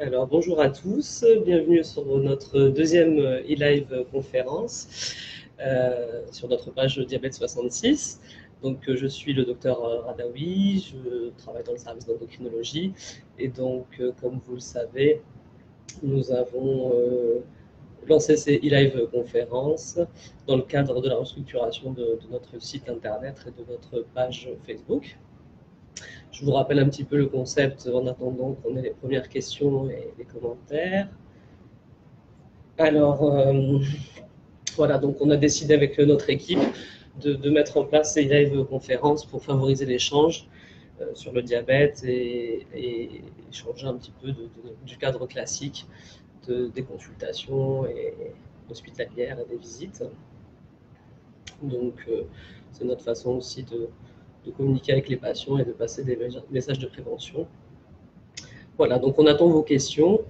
Alors, bonjour à tous, bienvenue sur notre deuxième e-live conférence sur notre page Diabète 66. Donc, je suis le docteur Radaoui, je travaille dans le service d'endocrinologie et donc, comme vous le savez, nous avons lancé ces e-live conférences dans le cadre de la restructuration de notre site internet et de notre page Facebook. Je vous rappelle un petit peu le concept en attendant qu'on ait les premières questions et les commentaires. Alors, voilà, donc on a décidé avec notre équipe de mettre en place ces live conférences pour favoriser l'échange sur le diabète et changer un petit peu du cadre classique des consultations hospitalières et des visites. Donc, c'est notre façon aussi de communiquer avec les patients et de passer des messages de prévention. Voilà, donc on attend vos questions.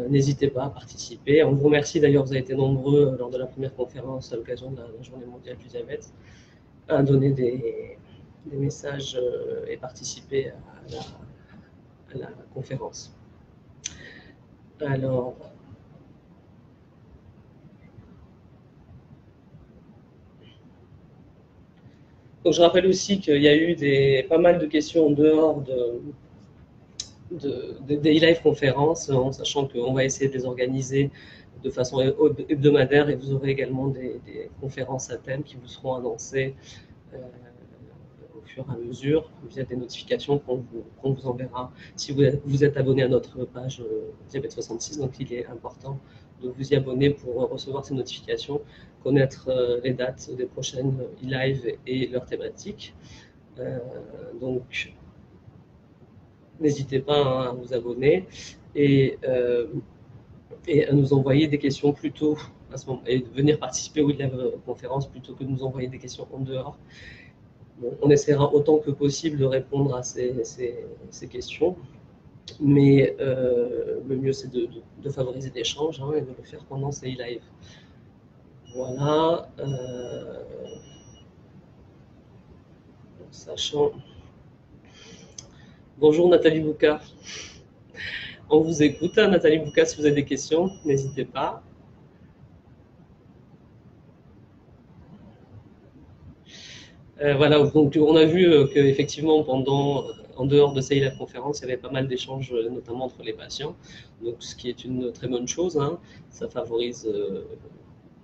N'hésitez pas à participer. On vous remercie d'ailleurs, vous avez été nombreux lors de la première conférence à l'occasion de la Journée mondiale du diabète à donner des messages et participer à la conférence. Alors, donc je rappelle aussi qu'il y a eu pas mal de questions en dehors des live conférences, en sachant qu'on va essayer de les organiser de façon hebdomadaire et vous aurez également des conférences à thème qui vous seront annoncées au fur et à mesure via des notifications qu'on vous enverra si vous êtes abonné à notre page Diabète 66. Donc il est important de vous y abonner pour recevoir ces notifications, connaître les dates des prochaines e-live et leurs thématiques. Donc n'hésitez pas à vous abonner et à nous envoyer des questions plus tôt à ce moment, et de venir participer aux live conférences plutôt que de nous envoyer des questions en dehors. Bon, on essaiera autant que possible de répondre à ces questions, mais le mieux c'est de favoriser l'échange et de le faire pendant ces lives. Voilà. Sachant. Bonjour Nathalie Bouka. On vous écoute, Nathalie Bouka, si vous avez des questions, n'hésitez pas. Voilà, donc on a vu qu'effectivement, en dehors de ces live conférences, il y avait pas mal d'échanges, notamment entre les patients, donc ce qui est une très bonne chose. Ça favorise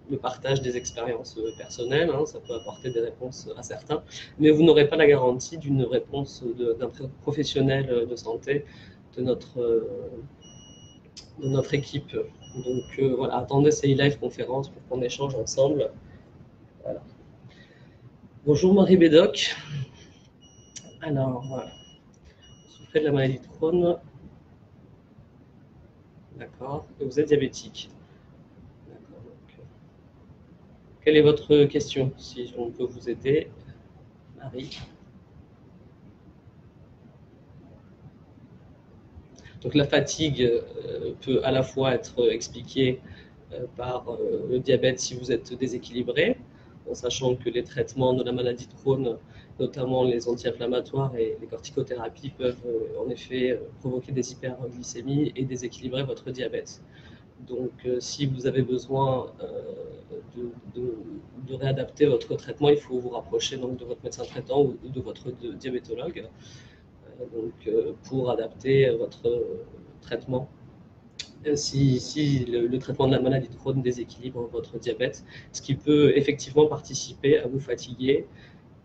le partage des expériences personnelles, ça peut apporter des réponses à certains, mais vous n'aurez pas la garantie d'une réponse d'un professionnel de santé de notre équipe. Donc voilà, attendez ces live conférences pour qu'on échange ensemble. Voilà. Bonjour Marie Bédoc. Alors, voilà. Vous souffrez de la maladie de Crohn. D'accord. Et vous êtes diabétique. D'accord. Donc, quelle est votre question, si on peut vous aider, Marie? Donc la fatigue peut à la fois être expliquée par le diabète si vous êtes déséquilibré, en sachant que les traitements de la maladie de Crohn, notamment les anti-inflammatoires et les corticothérapies, peuvent en effet provoquer des hyperglycémies et déséquilibrer votre diabète. Donc si vous avez besoin de réadapter votre traitement, il faut vous rapprocher donc, de votre médecin traitant ou de votre diabétologue donc, pour adapter votre traitement. Si le traitement de la maladie de Crohn déséquilibre votre diabète, ce qui peut effectivement participer à vous fatiguer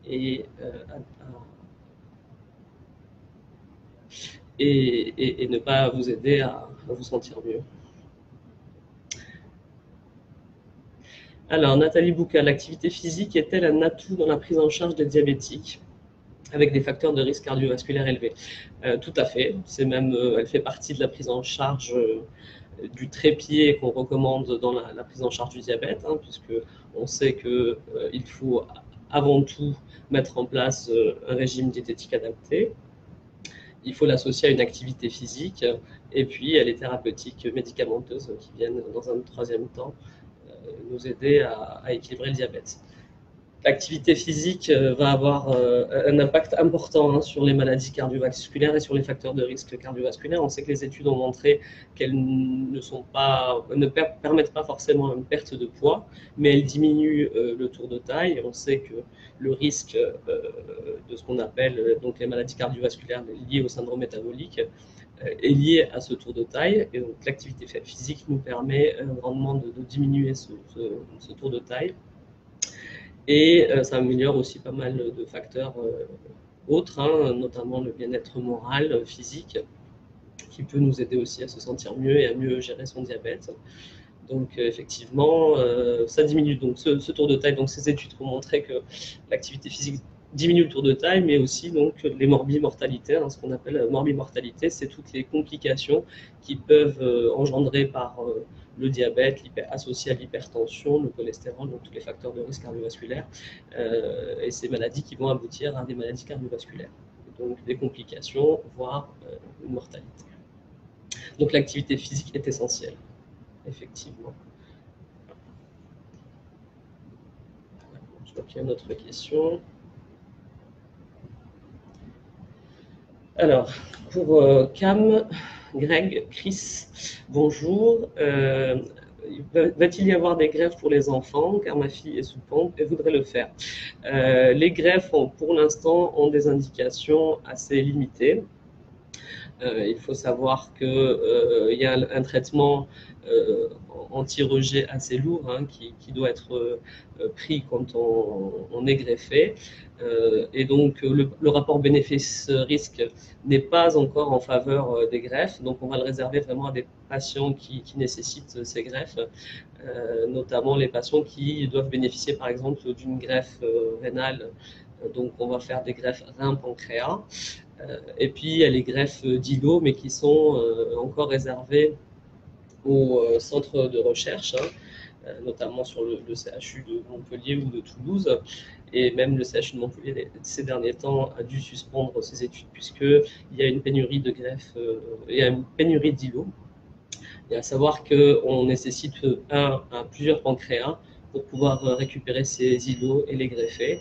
et ne pas vous aider à vous sentir mieux. Alors, Nathalie Bouka, l'activité physique est-elle un atout dans la prise en charge des diabétiques avec des facteurs de risque cardiovasculaire élevés? Tout à fait. C'est même, elle fait partie de la prise en charge du trépied qu'on recommande dans la prise en charge du diabète, puisque on sait qu'il faut avant tout mettre en place un régime diététique adapté. Il faut l'associer à une activité physique et puis à les thérapeutiques médicamenteuses qui viennent dans un troisième temps nous aider à équilibrer le diabète. L'activité physique va avoir un impact important sur les maladies cardiovasculaires et sur les facteurs de risque cardiovasculaire. On sait que les études ont montré qu'elles ne permettent pas forcément une perte de poids, mais elles diminuent le tour de taille. On sait que le risque de ce qu'on appelle donc les maladies cardiovasculaires liées au syndrome métabolique est lié à ce tour de taille. Et donc l'activité physique nous permet grandement de diminuer ce tour de taille. Et ça améliore aussi pas mal de facteurs autres, notamment le bien-être moral, physique, qui peut nous aider aussi à se sentir mieux et à mieux gérer son diabète. Donc effectivement, ça diminue donc ce tour de taille. Donc ces études ont montré que l'activité physique diminue le tour de taille, mais aussi donc les morbimortalités, ce qu'on appelle morbimortalité, c'est toutes les complications qui peuvent engendrer par le diabète associé à l'hypertension, le cholestérol, donc tous les facteurs de risque cardiovasculaire, et ces maladies qui vont aboutir à des maladies cardiovasculaires, donc des complications, voire une mortalité. Donc l'activité physique est essentielle, effectivement. Je vois qu'il y a une autre question. Alors, pour Cam, Greg, Chris, bonjour. Va-t-il y avoir des greffes pour les enfants, car ma fille est sous pompe et voudrait le faire. Les greffes, pour l'instant, ont des indications assez limitées. Il faut savoir qu'il y a un traitement anti-rejet assez lourd qui doit être pris quand on est greffé. Et donc le rapport bénéfice-risque n'est pas encore en faveur des greffes, donc on va le réserver vraiment à des patients qui nécessitent ces greffes, notamment les patients qui doivent bénéficier par exemple d'une greffe rénale, donc on va faire des greffes rein-pancréas. Et puis il y a les greffes d'îlots, mais qui sont encore réservées aux centres de recherche, notamment sur le CHU de Montpellier ou de Toulouse. Et même le CHU de Montpellier, ces derniers temps, a dû suspendre ses études puisqu'il y a une pénurie de greffes, il y a une pénurie d'îlots. Et à savoir qu'on nécessite un à plusieurs pancréas pour pouvoir récupérer ces îlots et les greffer.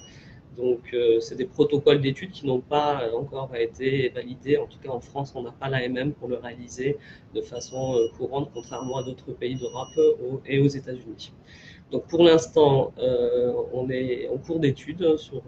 Donc, c'est des protocoles d'études qui n'ont pas encore été validés. En tout cas, en France, on n'a pas l'AMM pour le réaliser de façon courante, contrairement à d'autres pays d'Europe et aux États-Unis. Donc, pour l'instant, on est en cours d'études sur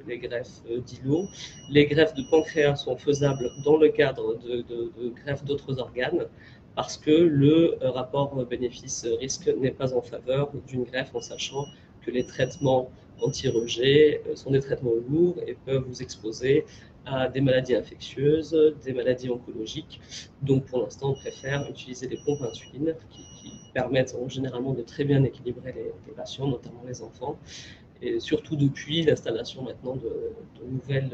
les greffes d'îlots. Les greffes de pancréas sont faisables dans le cadre de greffes d'autres organes, parce que le rapport bénéfice-risque n'est pas en faveur d'une greffe, en sachant que les traitements anti-rejet sont des traitements lourds et peuvent vous exposer à des maladies infectieuses, des maladies oncologiques. Donc pour l'instant, on préfère utiliser des pompes à insuline qui permettent généralement de très bien équilibrer les patients, notamment les enfants. Et surtout depuis l'installation maintenant de nouvelles...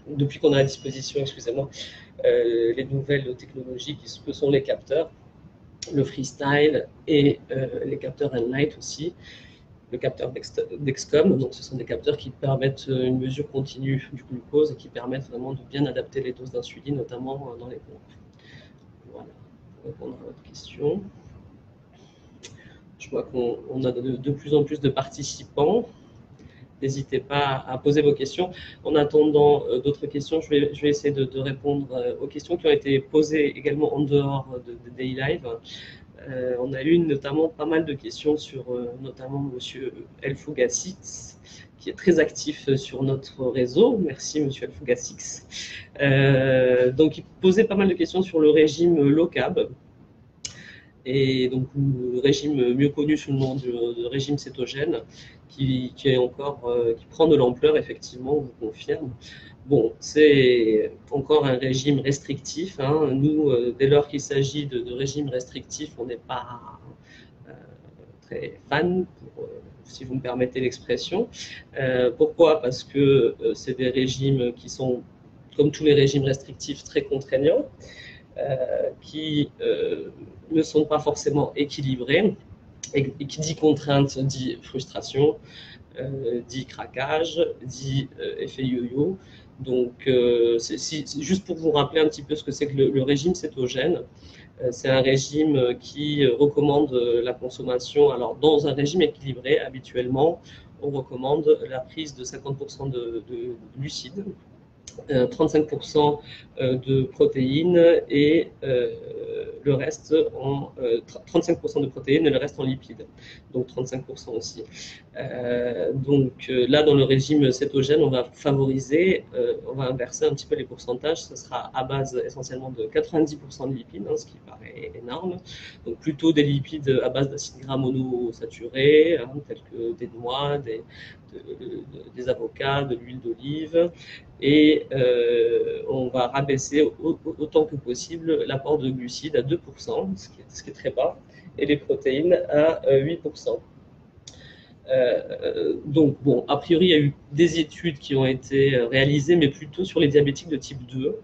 depuis qu'on a à disposition, excusez-moi, les nouvelles technologies que sont les capteurs, le freestyle et les capteurs Enlight aussi, le capteur Dexcom. Donc ce sont des capteurs qui permettent une mesure continue du glucose et qui permettent vraiment de bien adapter les doses d'insuline, notamment dans les pompes. Voilà, pour répondre à votre question. Je vois qu'on a de plus en plus de participants. N'hésitez pas à poser vos questions. En attendant d'autres questions, je vais essayer de répondre aux questions qui ont été posées également en dehors de Daily Live. On a eu notamment pas mal de questions sur notamment Monsieur Elfougassix, qui est très actif sur notre réseau. Merci Monsieur Elfougassix. Donc il posait pas mal de questions sur le régime low carb. Et donc le régime mieux connu sous le nom de régime cétogène, qui prend de l'ampleur, effectivement, on vous confirme. Bon, c'est encore un régime restrictif. Nous, dès lors qu'il s'agit de régime restrictif, on n'est pas très fan, si vous me permettez l'expression. Pourquoi? Parce que c'est des régimes qui sont, comme tous les régimes restrictifs, très contraignants. Qui ne sont pas forcément équilibrés, et qui dit contrainte dit frustration, dit craquage, dit effet yo-yo. Donc, juste pour vous rappeler un petit peu ce que c'est que le régime cétogène, c'est un régime qui recommande la consommation. Alors, dans un régime équilibré, habituellement, on recommande la prise de 50% de glucides, 35% de protéines et le reste 35% de protéines et le reste en lipides, donc 35% aussi. Donc là, dans le régime cétogène, on va favoriser, on va inverser un petit peu les pourcentages. Ce sera à base essentiellement de 90% de lipides, hein, ce qui paraît énorme. Donc plutôt des lipides à base d'acides gras monosaturés, hein, tels que des noix, des avocats, de l'huile d'olive, et on va rabaisser autant que possible l'apport de glucides à 2%, ce qui est très bas, et les protéines à 8%. Donc, bon, a priori, il y a eu des études qui ont été réalisées, mais plutôt sur les diabétiques de type 2,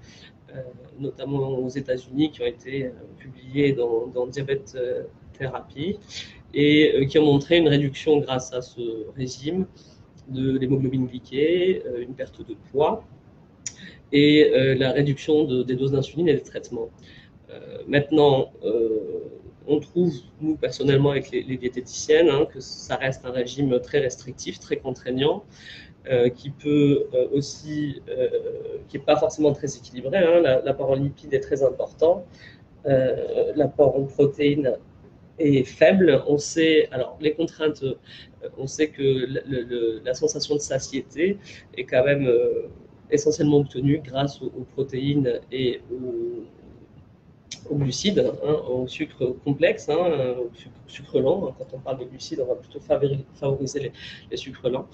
notamment aux États-Unis, qui ont été publiées dans Diabète Thérapie, et qui ont montré une réduction grâce à ce régime de l'hémoglobine glyquée, une perte de poids, et la réduction des doses d'insuline et des traitements. Maintenant, on trouve, nous personnellement avec les diététiciennes, hein, que ça reste un régime très restrictif, très contraignant, qui peut aussi, qui n'est pas forcément très équilibré. Hein. L'apport en lipides est très important, l'apport en protéines est faible. On sait, alors les contraintes, on sait que la sensation de satiété est quand même essentiellement obtenue grâce aux protéines et aux glucides, hein, au sucre complexe, hein, au sucre lent. Quand on parle de glucides, on va plutôt favoriser les sucres lents.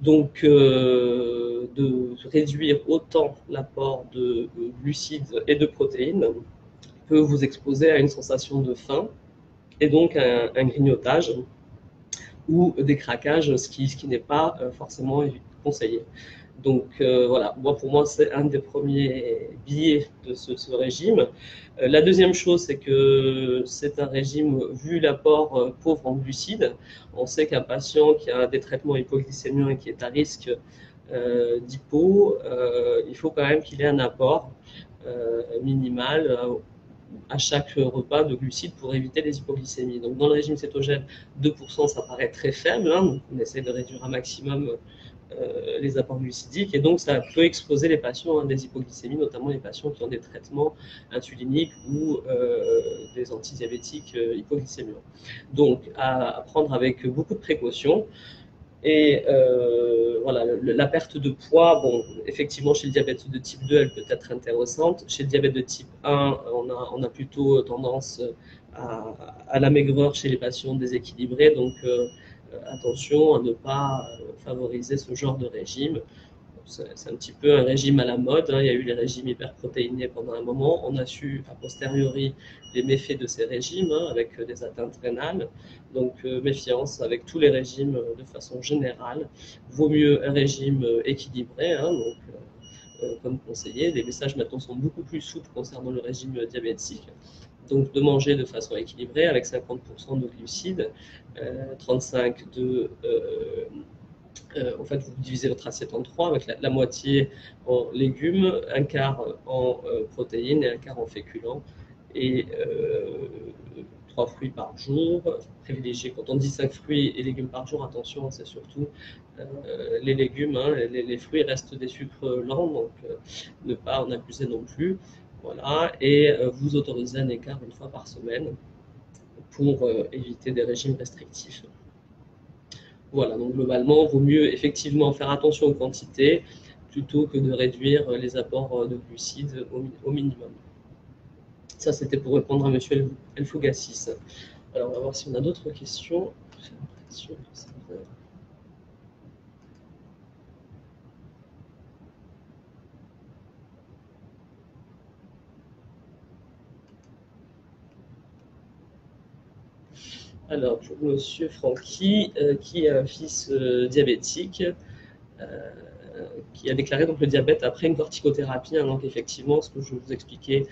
Donc, de réduire autant l'apport de glucides et de protéines peut vous exposer à une sensation de faim et donc un grignotage ou des craquages, ce qui n'est pas forcément conseillé. Donc voilà, pour moi, c'est un des premiers biais de ce régime. La deuxième chose, c'est que c'est un régime, vu l'apport pauvre en glucides, on sait qu'un patient qui a des traitements hypoglycémiens et qui est à risque d'hypo, il faut quand même qu'il ait un apport minimal à chaque repas de glucides pour éviter les hypoglycémies. Donc dans le régime cétogène, 2% ça paraît très faible, hein, donc on essaie de réduire un maximum les apports glucidiques, et donc ça peut exposer les patients à des hypoglycémies, notamment les patients qui ont des traitements insuliniques ou des antidiabétiques hypoglycémiens. Donc à prendre avec beaucoup de précautions. Et voilà, la perte de poids, bon, effectivement, chez le diabète de type 2, elle peut être intéressante. Chez le diabète de type 1, on a plutôt tendance à la maigreur chez les patients déséquilibrés. Donc, attention à ne pas favoriser ce genre de régime. C'est un petit peu un régime à la mode, hein. Il y a eu les régimes hyperprotéinés pendant un moment. On a su, a posteriori, les méfaits de ces régimes, hein, avec des atteintes rénales. Donc, méfiance avec tous les régimes de façon générale. Vaut mieux un régime équilibré, hein, donc, comme conseillé. Les messages maintenant sont beaucoup plus souples concernant le régime diabétique. Donc, de manger de façon équilibrée avec 50% de glucides, 35% de en fait, vous divisez votre assiette en trois, avec la moitié en légumes, un quart en protéines et un quart en féculents, et 3 fruits par jour. Privilégier, quand on dit 5 fruits et légumes par jour, attention, c'est surtout les légumes, hein, les fruits restent des sucres lents, donc ne pas en abuser non plus. Voilà, et vous autorisez un écart une fois par semaine pour éviter des régimes restrictifs. Voilà, donc globalement, il vaut mieux effectivement faire attention aux quantités plutôt que de réduire les apports de glucides au minimum. Ça, c'était pour répondre à M. Elfougassis. Alors, on va voir si on a d'autres questions. J'ai l'impression que ça va. Alors, pour M. Francky, qui a un fils diabétique, qui a déclaré donc, le diabète après une corticothérapie. Hein, donc effectivement, ce que je vous expliquais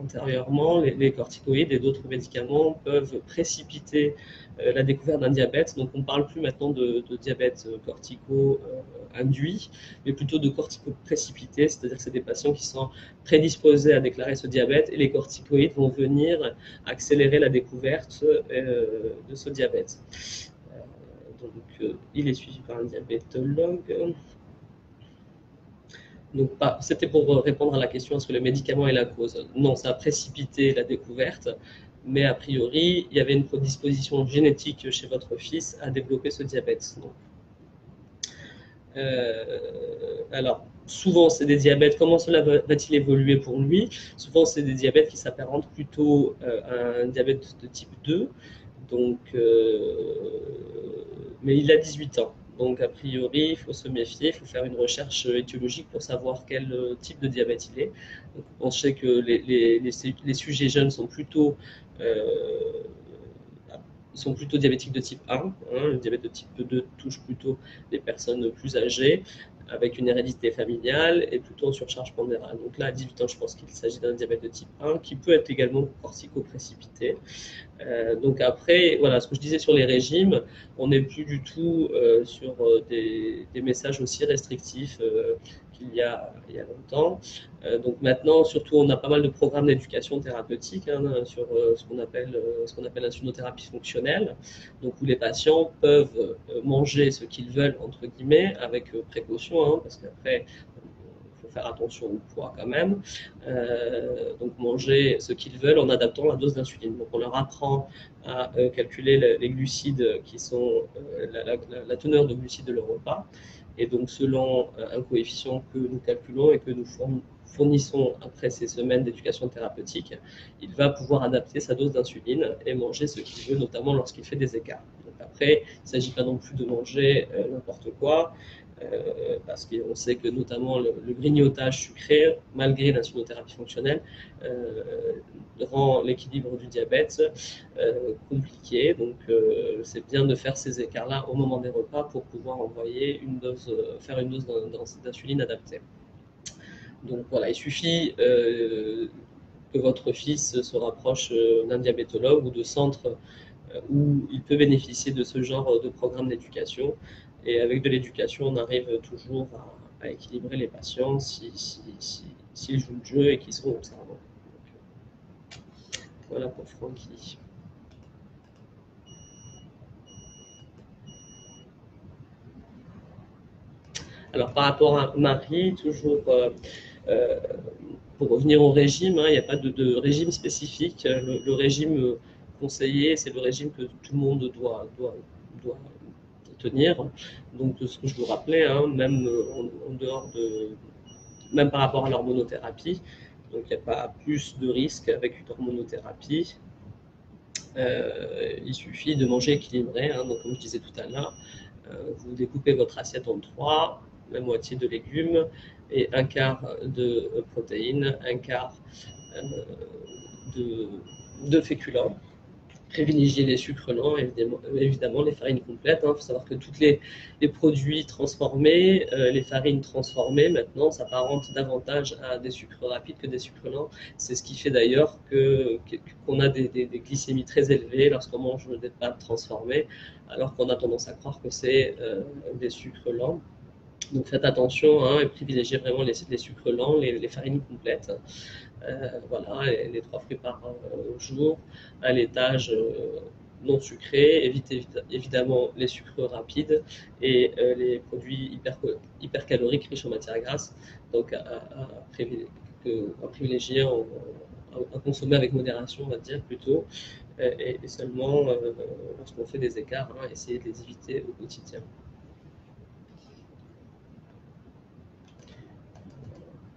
antérieurement, les corticoïdes et d'autres médicaments peuvent précipiter la découverte d'un diabète. Donc on ne parle plus maintenant de diabète cortico-induit, mais plutôt de cortico-précipité, c'est-à-dire que c'est des patients qui sont prédisposés à déclarer ce diabète et les corticoïdes vont venir accélérer la découverte de ce diabète. Donc il est suivi par un diabétologue. Donc, c'était pour répondre à la question est-ce que le médicament est la cause? Non, ça a précipité la découverte, mais a priori, il y avait une prédisposition génétique chez votre fils à développer ce diabète. Donc, alors, souvent, c'est des diabètes. Comment cela va-t-il évoluer pour lui? Souvent, c'est des diabètes qui s'apparentent plutôt à un diabète de type 2. Donc, mais il a 18 ans. Donc, a priori, il faut se méfier, il faut faire une recherche étiologique pour savoir quel type de diabète il est. Donc, on sait que les sujets jeunes sont plutôt diabétiques de type 1. Hein. Le diabète de type 2 touche plutôt les personnes plus âgées, avec une hérédité familiale et plutôt en surcharge pondérale. Donc là, à 18 ans, je pense qu'il s'agit d'un diabète de type 1 qui peut être également cortico-précipité. Donc après, voilà, ce que je disais sur les régimes, on n'est plus du tout sur des messages aussi restrictifs qu'il y a longtemps. Donc maintenant, surtout, on a pas mal de programmes d'éducation thérapeutique hein, sur ce qu'on appelle l'insulinothérapie fonctionnelle, donc où les patients peuvent manger ce qu'ils veulent, entre guillemets, avec précaution, hein, parce qu'après, faire attention au poids quand même. Donc manger ce qu'ils veulent en adaptant la dose d'insuline. Donc on leur apprend à calculer les glucides qui sont la teneur de glucides de leur repas. Et donc selon un coefficient que nous calculons et que nous fournissons après ces semaines d'éducation thérapeutique, il va pouvoir adapter sa dose d'insuline et manger ce qu'il veut, notamment lorsqu'il fait des écarts. Donc après, il ne s'agit pas non plus de manger n'importe quoi. Parce qu'on sait que notamment le grignotage sucré, malgré l'insulinothérapie fonctionnelle, rend l'équilibre du diabète compliqué. Donc c'est bien de faire ces écarts-là au moment des repas pour pouvoir envoyer faire une dose d'insuline adaptée. Donc voilà, il suffit que votre fils se rapproche d'un diabétologue ou de centres où il peut bénéficier de ce genre de programme d'éducation. Et avec de l'éducation, on arrive toujours à équilibrer les patients s'ils jouent le jeu et qu'ils sont observants. Voilà pour Francky. Alors par rapport à Marie, toujours pour revenir au régime, hein, il n'y a pas de régime spécifique. Le régime conseillé, c'est le régime que tout le monde doit tenir. Donc ce que je vous rappelais, hein, même en dehors même par rapport à l'hormonothérapie, donc il n'y a pas plus de risque avec une hormonothérapie. Il suffit de manger équilibré, hein, donc comme je disais tout à l'heure, vous découpez votre assiette en 3, la moitié de légumes et un quart de protéines, un quart de féculents. Privilégier les sucres lents, évidemment les farines complètes. Il faut savoir que tous les produits transformés, les farines transformées, maintenant, s'apparentent davantage à des sucres rapides que des sucres lents. C'est ce qui fait d'ailleurs qu'on a des glycémies très élevées lorsqu'on mange des pâtes transformées, alors qu'on a tendance à croire que c'est des sucres lents. Donc faites attention hein, et privilégiez vraiment les sucres lents, les farines complètes. Voilà, les 3 fruits par jour, un laitage non sucré, évitez évidemment les sucres rapides et les produits hypercaloriques riches en matières grasses, donc à privilégier, à consommer avec modération, on va dire plutôt, et seulement lorsqu'on fait des écarts, hein, essayer de les éviter au quotidien.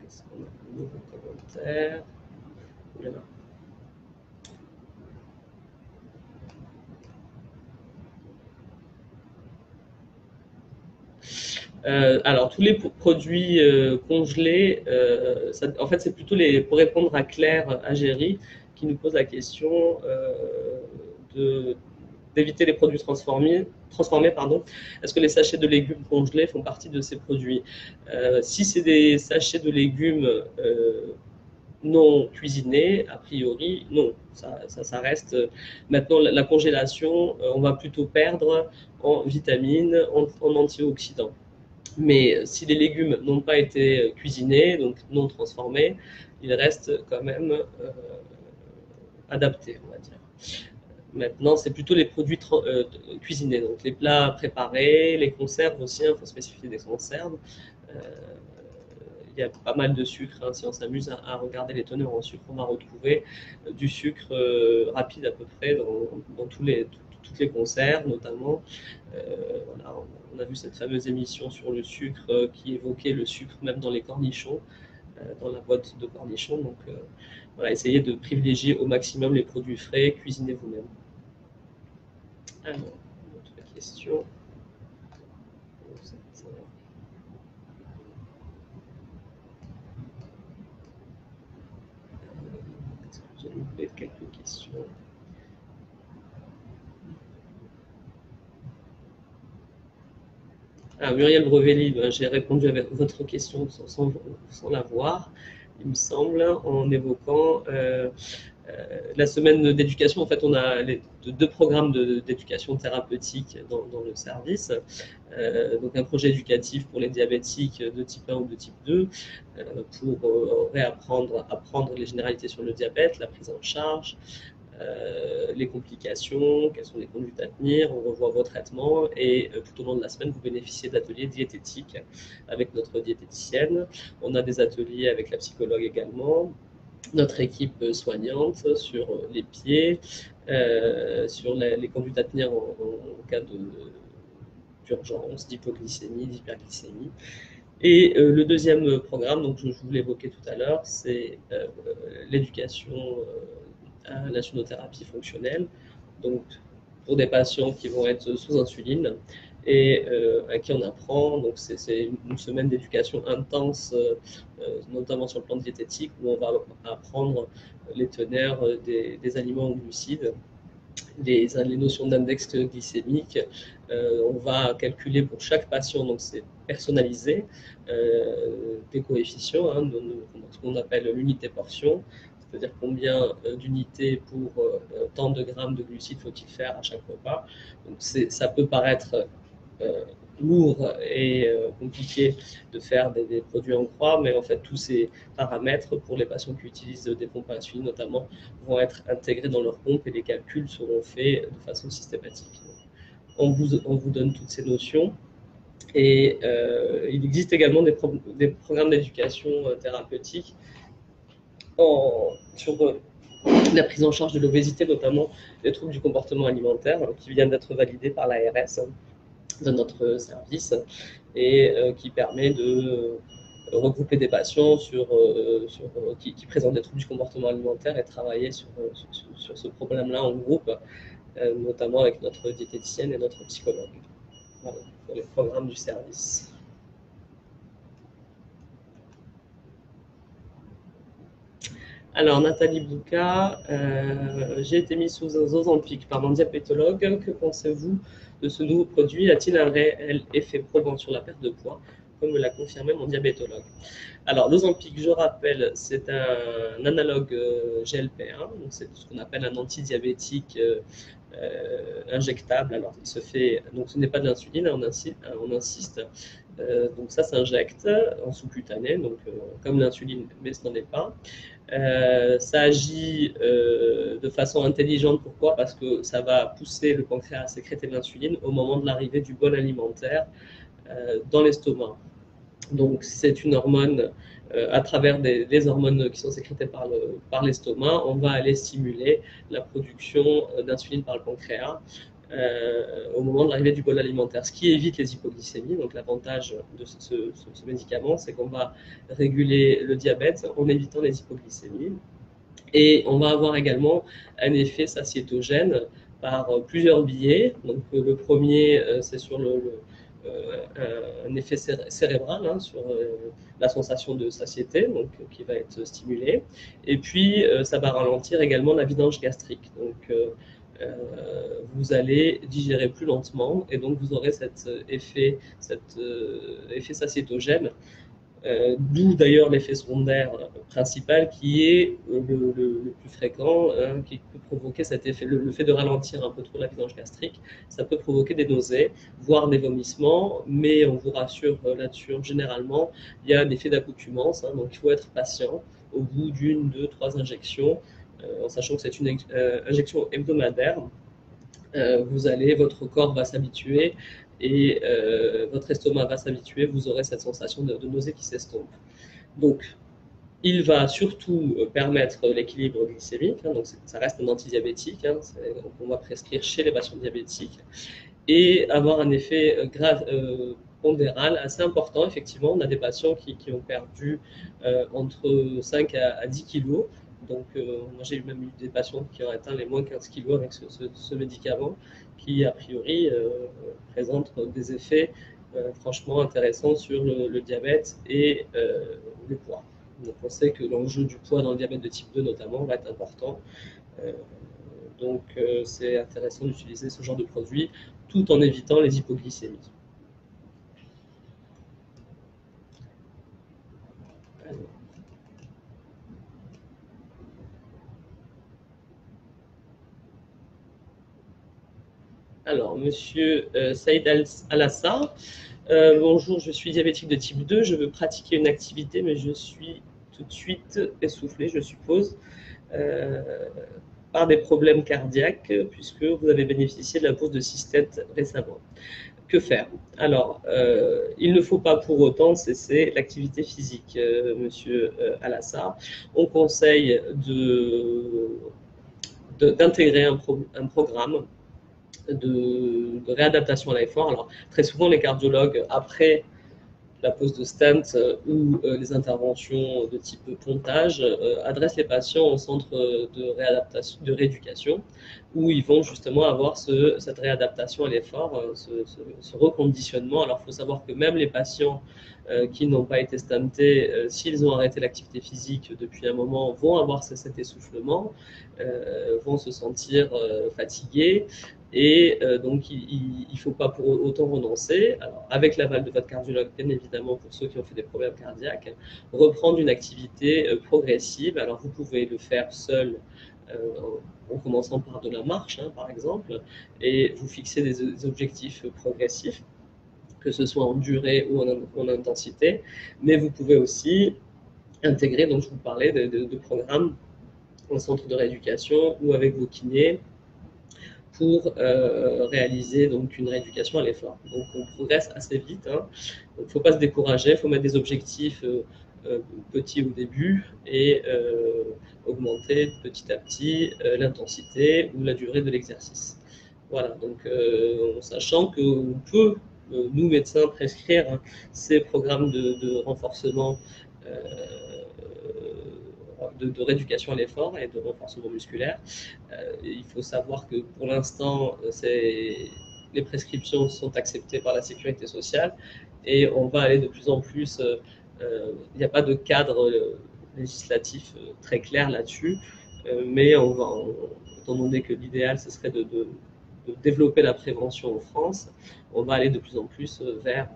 Est-ce qu'on a un nouveau commentaire? Voilà. Alors, tous les produits congelés, en fait, c'est plutôt pour répondre à Claire Agéry qui nous pose la question de d'éviter les produits transformés, pardon. Est-ce que les sachets de légumes congelés font partie de ces produits? Si c'est des sachets de légumes non cuisinés, a priori, non. Ça reste. Maintenant, la congélation, on va plutôt perdre en vitamines, en antioxydants. Mais si les légumes n'ont pas été cuisinés, donc non transformés, ils restent quand même adaptés, on va dire. Maintenant, c'est plutôt les produits cuisinés, donc les plats préparés, les conserves aussi, il faut spécifier des conserves. Il y a pas mal de sucre, hein. Si on s'amuse à regarder les teneurs en sucre, on va retrouver du sucre rapide à peu près dans toutes les conserves, notamment. Voilà, on a vu cette fameuse émission sur le sucre qui évoquait le sucre même dans les cornichons, dans la boîte de cornichons. Donc voilà, essayez de privilégier au maximum les produits frais, cuisinez vous-même. Alors, une autre question. J'ai loupé quelques questions. Ah, Muriel Brevelli, j'ai répondu à votre question sans la voir, il me semble, en évoquant la semaine d'éducation. En fait, on a deux programmes d'éducation thérapeutique dans le service. Donc un projet éducatif pour les diabétiques de type 1 ou de type 2, pour apprendre les généralités sur le diabète, la prise en charge, les complications, quelles sont les conduites à tenir, on revoit vos traitements et tout au long de la semaine, vous bénéficiez d'ateliers diététiques avec notre diététicienne. On a des ateliers avec la psychologue également, notre équipe soignante sur les pieds, sur les conduites à tenir en cas d'urgence, d'hypoglycémie, d'hyperglycémie. Et le deuxième programme, donc je vous l'évoquais tout à l'heure, c'est l'éducation à la sonothérapie fonctionnelle, donc pour des patients qui vont être sous insuline et à qui on apprend. Donc c'est une semaine d'éducation intense, notamment sur le plan diététique, où on va apprendre les teneurs des aliments glucides, les notions d'index glycémique. On va calculer pour chaque patient, donc c'est personnalisé, des coefficients, hein, ce qu'on appelle l'unité portion, c'est-à-dire combien d'unités pour tant de grammes de glucides faut-il faire à chaque repas. Donc ça peut paraître lourd et compliqué de faire des produits en croix, mais en fait tous ces paramètres pour les patients qui utilisent des pompes à insuline notamment vont être intégrés dans leur pompe et les calculs seront faits de façon systématique. On vous donne toutes ces notions. Et il existe également des programmes d'éducation thérapeutique sur la prise en charge de l'obésité, notamment des troubles du comportement alimentaire, qui viennent d'être validés par l'ARS de notre service et qui permet de regrouper des patients qui présentent des troubles du comportement alimentaire et travailler sur ce problème-là en groupe, notamment avec notre diététicienne et notre psychologue. Voilà, pour les programmes du service. Alors, Nathalie Bouka, j'ai été mise sous un Ozempic par mon diabétologue. Que pensez-vous de ce nouveau produit? A-t-il un réel effet probant sur la perte de poids, comme me l'a confirmé mon diabétologue? Alors, l'Ozempic, je rappelle, c'est un analogue GLP-1, donc c'est ce qu'on appelle un antidiabétique injectable. Alors, il se fait, donc ce n'est pas de l'insuline, on insiste. Donc ça s'injecte en sous-cutané, donc comme l'insuline, mais ce n'en est pas. Ça agit de façon intelligente. Pourquoi? Parce que ça va pousser le pancréas à sécréter de l'insuline au moment de l'arrivée du bol alimentaire dans l'estomac. Donc c'est une hormone, à travers des hormones qui sont sécrétées par l'estomac, on va aller stimuler la production d'insuline par le pancréas au moment de l'arrivée du bol alimentaire, ce qui évite les hypoglycémies. Donc l'avantage de ce médicament, c'est qu'on va réguler le diabète en évitant les hypoglycémies. Et on va avoir également un effet satiétogène par plusieurs biais. Donc le premier, c'est sur un effet cérébral, hein, sur la sensation de satiété, donc, qui va être stimulée. Et puis, ça va ralentir également la vidange gastrique. Donc, vous allez digérer plus lentement et donc vous aurez cet effet satiétogène. D'où d'ailleurs l'effet secondaire principal qui est le plus fréquent, qui peut provoquer cet effet, le fait de ralentir un peu trop la vidange gastrique, ça peut provoquer des nausées, voire des vomissements, mais on vous rassure là-dessus, généralement, il y a un effet d'accoutumance, donc il faut être patient au bout d'une, deux, trois injections, en sachant que c'est une injection hebdomadaire. Votre corps va s'habituer et votre estomac va s'habituer, vous aurez cette sensation de nausée qui s'estompe. Donc, il va surtout permettre l'équilibre glycémique, donc ça reste un antidiabétique, on va prescrire chez les patients diabétiques, et avoir un effet pondéral assez important. Effectivement, on a des patients qui ont perdu entre 5 à 10 kilos. Donc, moi, j'ai même eu des patients qui ont atteint les moins 15 kilos avec ce médicament, qui, a priori, présente des effets franchement intéressants sur le diabète et le poids. Donc, on sait que l'enjeu du poids dans le diabète de type 2, notamment, va être important. Donc, c'est intéressant d'utiliser ce genre de produit tout en évitant les hypoglycémies. Alors, monsieur Saïd Alassar, bonjour, je suis diabétique de type 2, je veux pratiquer une activité, mais je suis tout de suite essoufflé, je suppose, par des problèmes cardiaques, puisque vous avez bénéficié de la pose de cystette récemment. Que faire? Alors, il ne faut pas pour autant cesser l'activité physique, monsieur Alassar. On conseille d'intégrer un programme de réadaptation à l'effort. Alors, très souvent, les cardiologues, après la pose de stent ou les interventions de type pontage, adressent les patients au centre de rééducation, où ils vont justement avoir cette réadaptation à l'effort, ce reconditionnement. Alors, il faut savoir que même les patients qui n'ont pas été stentés, s'ils ont arrêté l'activité physique depuis un moment, vont avoir cet essoufflement, vont se sentir fatigués. Et donc, il ne faut pas pour autant renoncer. Alors, avec l'aval de votre cardiologue, bien évidemment, pour ceux qui ont fait des problèmes cardiaques, reprendre une activité progressive. Alors, vous pouvez le faire seul, en commençant par de la marche, par exemple, et vous fixez des objectifs progressifs, que ce soit en durée ou en intensité. Mais vous pouvez aussi intégrer, donc je vous parlais de programmes en centre de rééducation ou avec vos kinés, pour réaliser donc une rééducation à l'effort. Donc on progresse assez vite, donc il ne faut pas se décourager, il faut mettre des objectifs petits au début et augmenter petit à petit l'intensité ou la durée de l'exercice. Voilà, donc en sachant qu'on peut, nous médecins, prescrire ces programmes de renforcement de rééducation à l'effort et de renforcement musculaire. Il faut savoir que pour l'instant, les prescriptions sont acceptées par la sécurité sociale et on va aller de plus en plus. Il n'y a pas de cadre législatif très clair là-dessus, mais étant donné que l'idéal, ce serait de développer la prévention en France, on va aller de plus en plus vers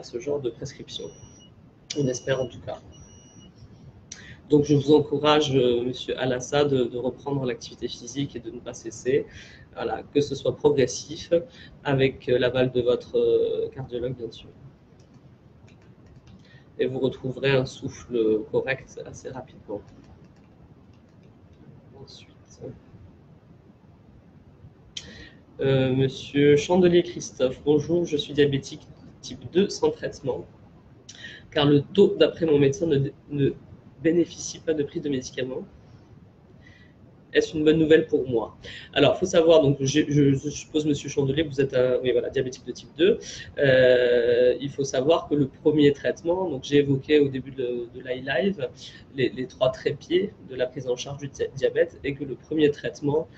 ce genre de prescription. On espère en tout cas. Donc je vous encourage, monsieur Alassa, de reprendre l'activité physique et de ne pas cesser, voilà, que ce soit progressif, avec l'aval de votre cardiologue, bien sûr. Et vous retrouverez un souffle correct assez rapidement. Ensuite, monsieur Chandelier Christophe, bonjour, je suis diabétique type 2 sans traitement, car le taux, d'après mon médecin, ne bénéficie pas de prise de médicaments. Est-ce une bonne nouvelle pour moi? Alors, il faut savoir, donc, je suppose, monsieur Chandelier, vous êtes diabétique de type 2. Il faut savoir que le premier traitement, donc j'ai évoqué au début de l'iLive les 3 trépieds de la prise en charge du diabète, et que le premier traitement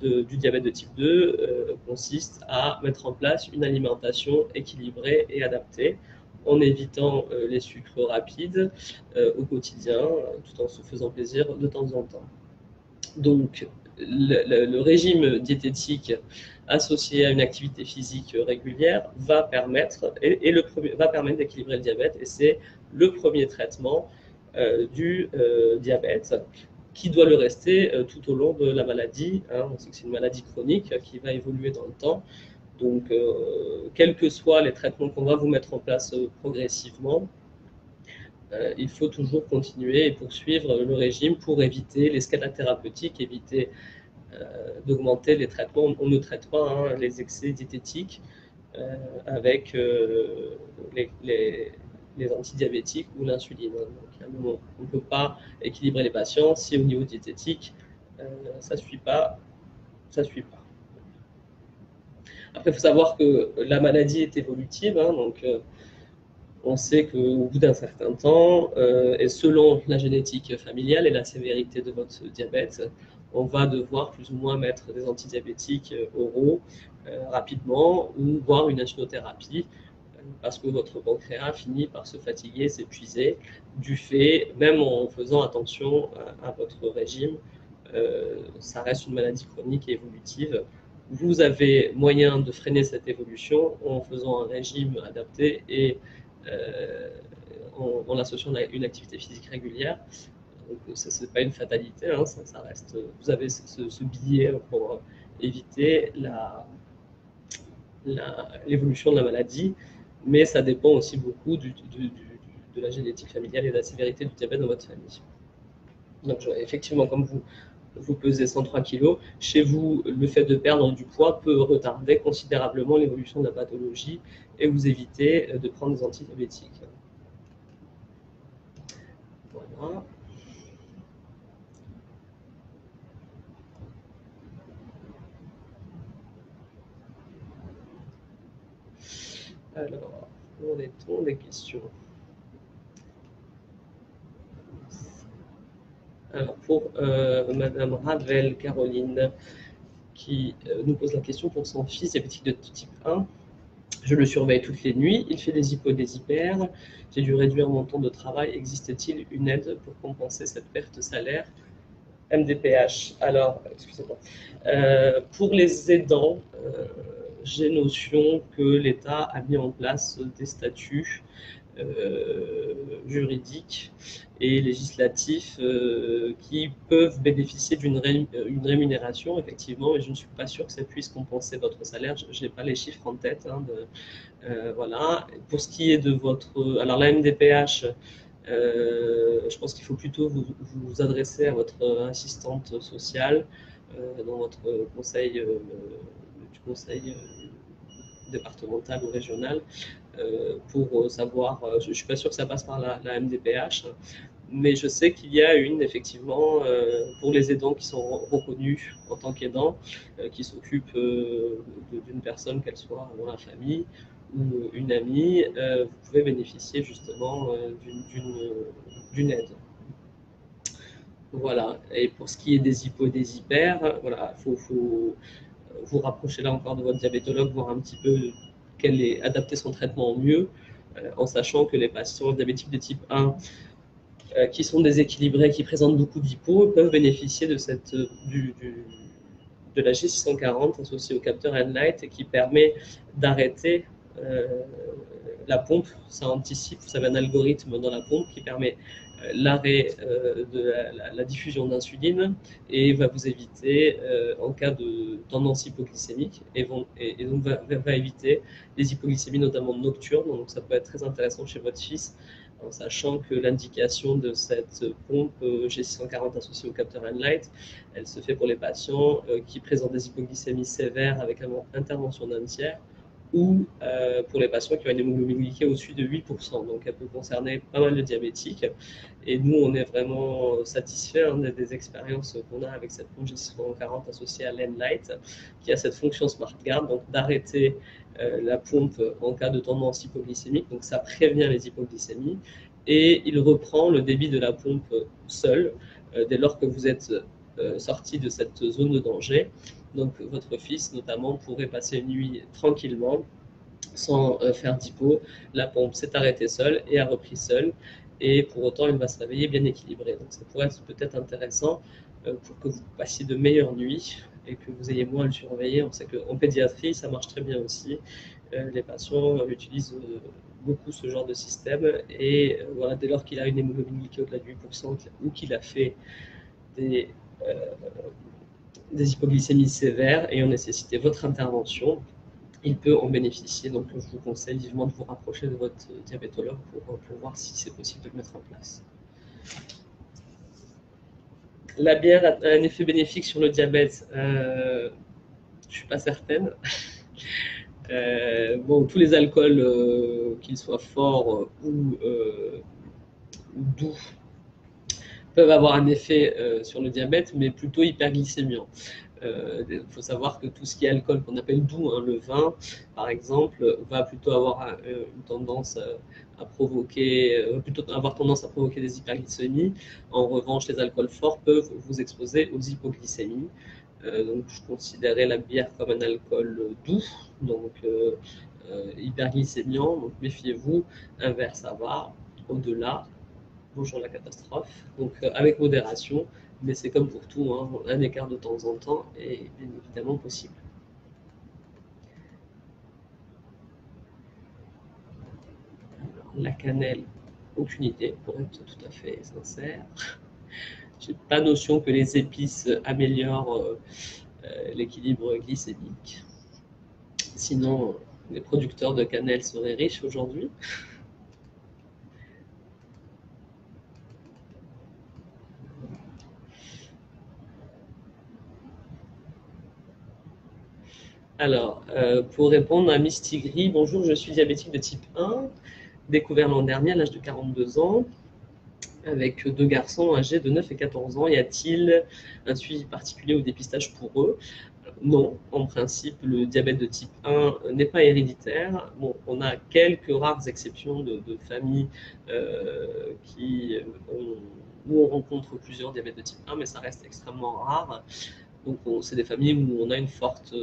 du diabète de type 2 consiste à mettre en place une alimentation équilibrée et adaptée, en évitant les sucres rapides au quotidien, tout en se faisant plaisir de temps en temps. Donc, le régime diététique associé à une activité physique régulière va permettre, va permettre d'équilibrer le diabète, et c'est le premier traitement du diabète qui doit le rester tout au long de la maladie. Hein. On sait que c'est une maladie chronique qui va évoluer dans le temps. Donc, quels que soient les traitements qu'on va vous mettre en place progressivement, il faut toujours continuer et poursuivre le régime pour éviter l'escalade thérapeutique, éviter d'augmenter les traitements. On ne traite pas hein, les excès diététiques avec les antidiabétiques ou l'insuline. Donc, on ne peut pas équilibrer les patients si au niveau diététique, ça ne suit pas. Ça suit pas. Après, il faut savoir que la maladie est évolutive, hein, donc on sait qu'au bout d'un certain temps, et selon la génétique familiale et la sévérité de votre diabète, on va devoir plus ou moins mettre des antidiabétiques oraux rapidement ou voire une insulinothérapie parce que votre pancréas finit par se fatiguer, s'épuiser du fait, même en faisant attention à votre régime, ça reste une maladie chronique et évolutive. Vous avez moyen de freiner cette évolution en faisant un régime adapté et en associant une activité physique régulière. Donc, ce n'est pas une fatalité, hein, ça reste. Vous avez ce billet pour éviter l'évolution de la maladie, mais ça dépend aussi beaucoup de la génétique familiale et de la sévérité du diabète dans votre famille. Donc, effectivement, comme vous pesez 103 kg, chez vous, le fait de perdre du poids peut retarder considérablement l'évolution de la pathologie et vous éviter de prendre des antidiabétiques. Voilà. Alors, où en est-on des questions? Alors, pour Madame Ravel Caroline, qui nous pose la question pour son fils diabétique de type 1. Je le surveille toutes les nuits, il fait des hypos, des hyper. J'ai dû réduire mon temps de travail. Existe-t-il une aide pour compenser cette perte salaire? MDPH. Alors, excusez-moi. Pour les aidants, j'ai notion que l'État a mis en place des statuts juridiques et législatifs qui peuvent bénéficier d'une rémunération, effectivement, mais je ne suis pas sûr que ça puisse compenser votre salaire. Je n'ai pas les chiffres en tête. Hein, voilà. Pour ce qui est de votre... Alors, la MDPH, je pense qu'il faut plutôt vous adresser à votre assistante sociale dans votre conseil, du conseil départemental ou régional pour savoir, je ne suis pas sûr que ça passe par la MDPH, mais je sais qu'il y a effectivement, pour les aidants qui sont reconnus en tant qu'aidants, qui s'occupent d'une personne, qu'elle soit dans la famille ou une amie, vous pouvez bénéficier justement d'une aide. Voilà. Et pour ce qui est des hypos et des hyper, voilà, faut vous rapprocher là encore de votre diabétologue, voir un petit peu adapter son traitement au mieux, en sachant que les patients diabétiques de type 1 qui sont déséquilibrés, qui présentent beaucoup d'hypo, peuvent bénéficier de la G640 associée au capteur Enlight et qui permet d'arrêter la pompe. Ça anticipe, vous savez, un algorithme dans la pompe qui permet l'arrêt de la diffusion d'insuline et va vous éviter, en cas de tendance hypoglycémique, et donc va éviter les hypoglycémies, notamment nocturnes. Donc ça peut être très intéressant chez votre fils, en sachant que l'indication de cette pompe G640 associée au capteur Enlight, elle se fait pour les patients qui présentent des hypoglycémies sévères avec intervention d'un tiers, ou pour les patients qui ont une hémoglobine glyquée au-dessus de 8%. Donc elle peut concerner pas mal de diabétiques. Et nous, on est vraiment satisfaits des expériences qu'on a avec cette pompe G640 associée à l'Enlight, qui a cette fonction SmartGuard, donc d'arrêter la pompe en cas de tendance hypoglycémique. Donc ça prévient les hypoglycémies. Et il reprend le débit de la pompe seul, dès lors que vous êtes sorti de cette zone de danger. Donc votre fils notamment pourrait passer une nuit tranquillement sans faire d'hypo. La pompe s'est arrêtée seule et a repris seule. et pour autant il va se réveiller bien équilibré. Donc ça pourrait être peut-être intéressant pour que vous passiez de meilleures nuits et que vous ayez moins à le surveiller. On sait qu'en pédiatrie, ça marche très bien aussi. Les patients utilisent beaucoup ce genre de système et voilà, dès lors qu'il a une hémoglobine glyquée au-delà de 8% ou qu'il a fait des, des hypoglycémies sévères ayant nécessité votre intervention, il peut en bénéficier. Donc je vous conseille vivement de vous rapprocher de votre diabétologue pour voir si c'est possible de le mettre en place. La bière a un effet bénéfique sur le diabète, je ne suis pas certaine. Bon, tous les alcools, qu'ils soient forts ou doux, peuvent avoir un effet sur le diabète, mais plutôt hyperglycémiant. Il faut savoir que tout ce qui est alcool qu'on appelle doux, hein, le vin par exemple, va plutôt avoir une tendance à provoquer, plutôt avoir tendance à provoquer des hyperglycémies. En revanche, les alcools forts peuvent vous exposer aux hypoglycémies. Donc je considérais la bière comme un alcool doux, donc hyperglycémiant, donc méfiez-vous, un verre ça va, au-delà, bonjour la catastrophe, donc avec modération, mais c'est comme pour tout, hein, un écart de temps en temps est bien évidemment possible. Alors, la cannelle, aucune idée, pour être tout à fait sincère. J'ai pas notion que les épices améliorent l'équilibre glycémique. Sinon, les producteurs de cannelle seraient riches aujourd'hui. Alors, pour répondre à Mistigris, bonjour, je suis diabétique de type 1, découvert l'an dernier à l'âge de 42 ans, avec deux garçons âgés de 9 et 14 ans. Y a-t-il un suivi particulier au dépistage pour eux? Non, en principe, le diabète de type 1 n'est pas héréditaire. Bon, on a quelques rares exceptions de familles où on rencontre plusieurs diabètes de type 1, mais ça reste extrêmement rare. Donc, c'est des familles où on a une forte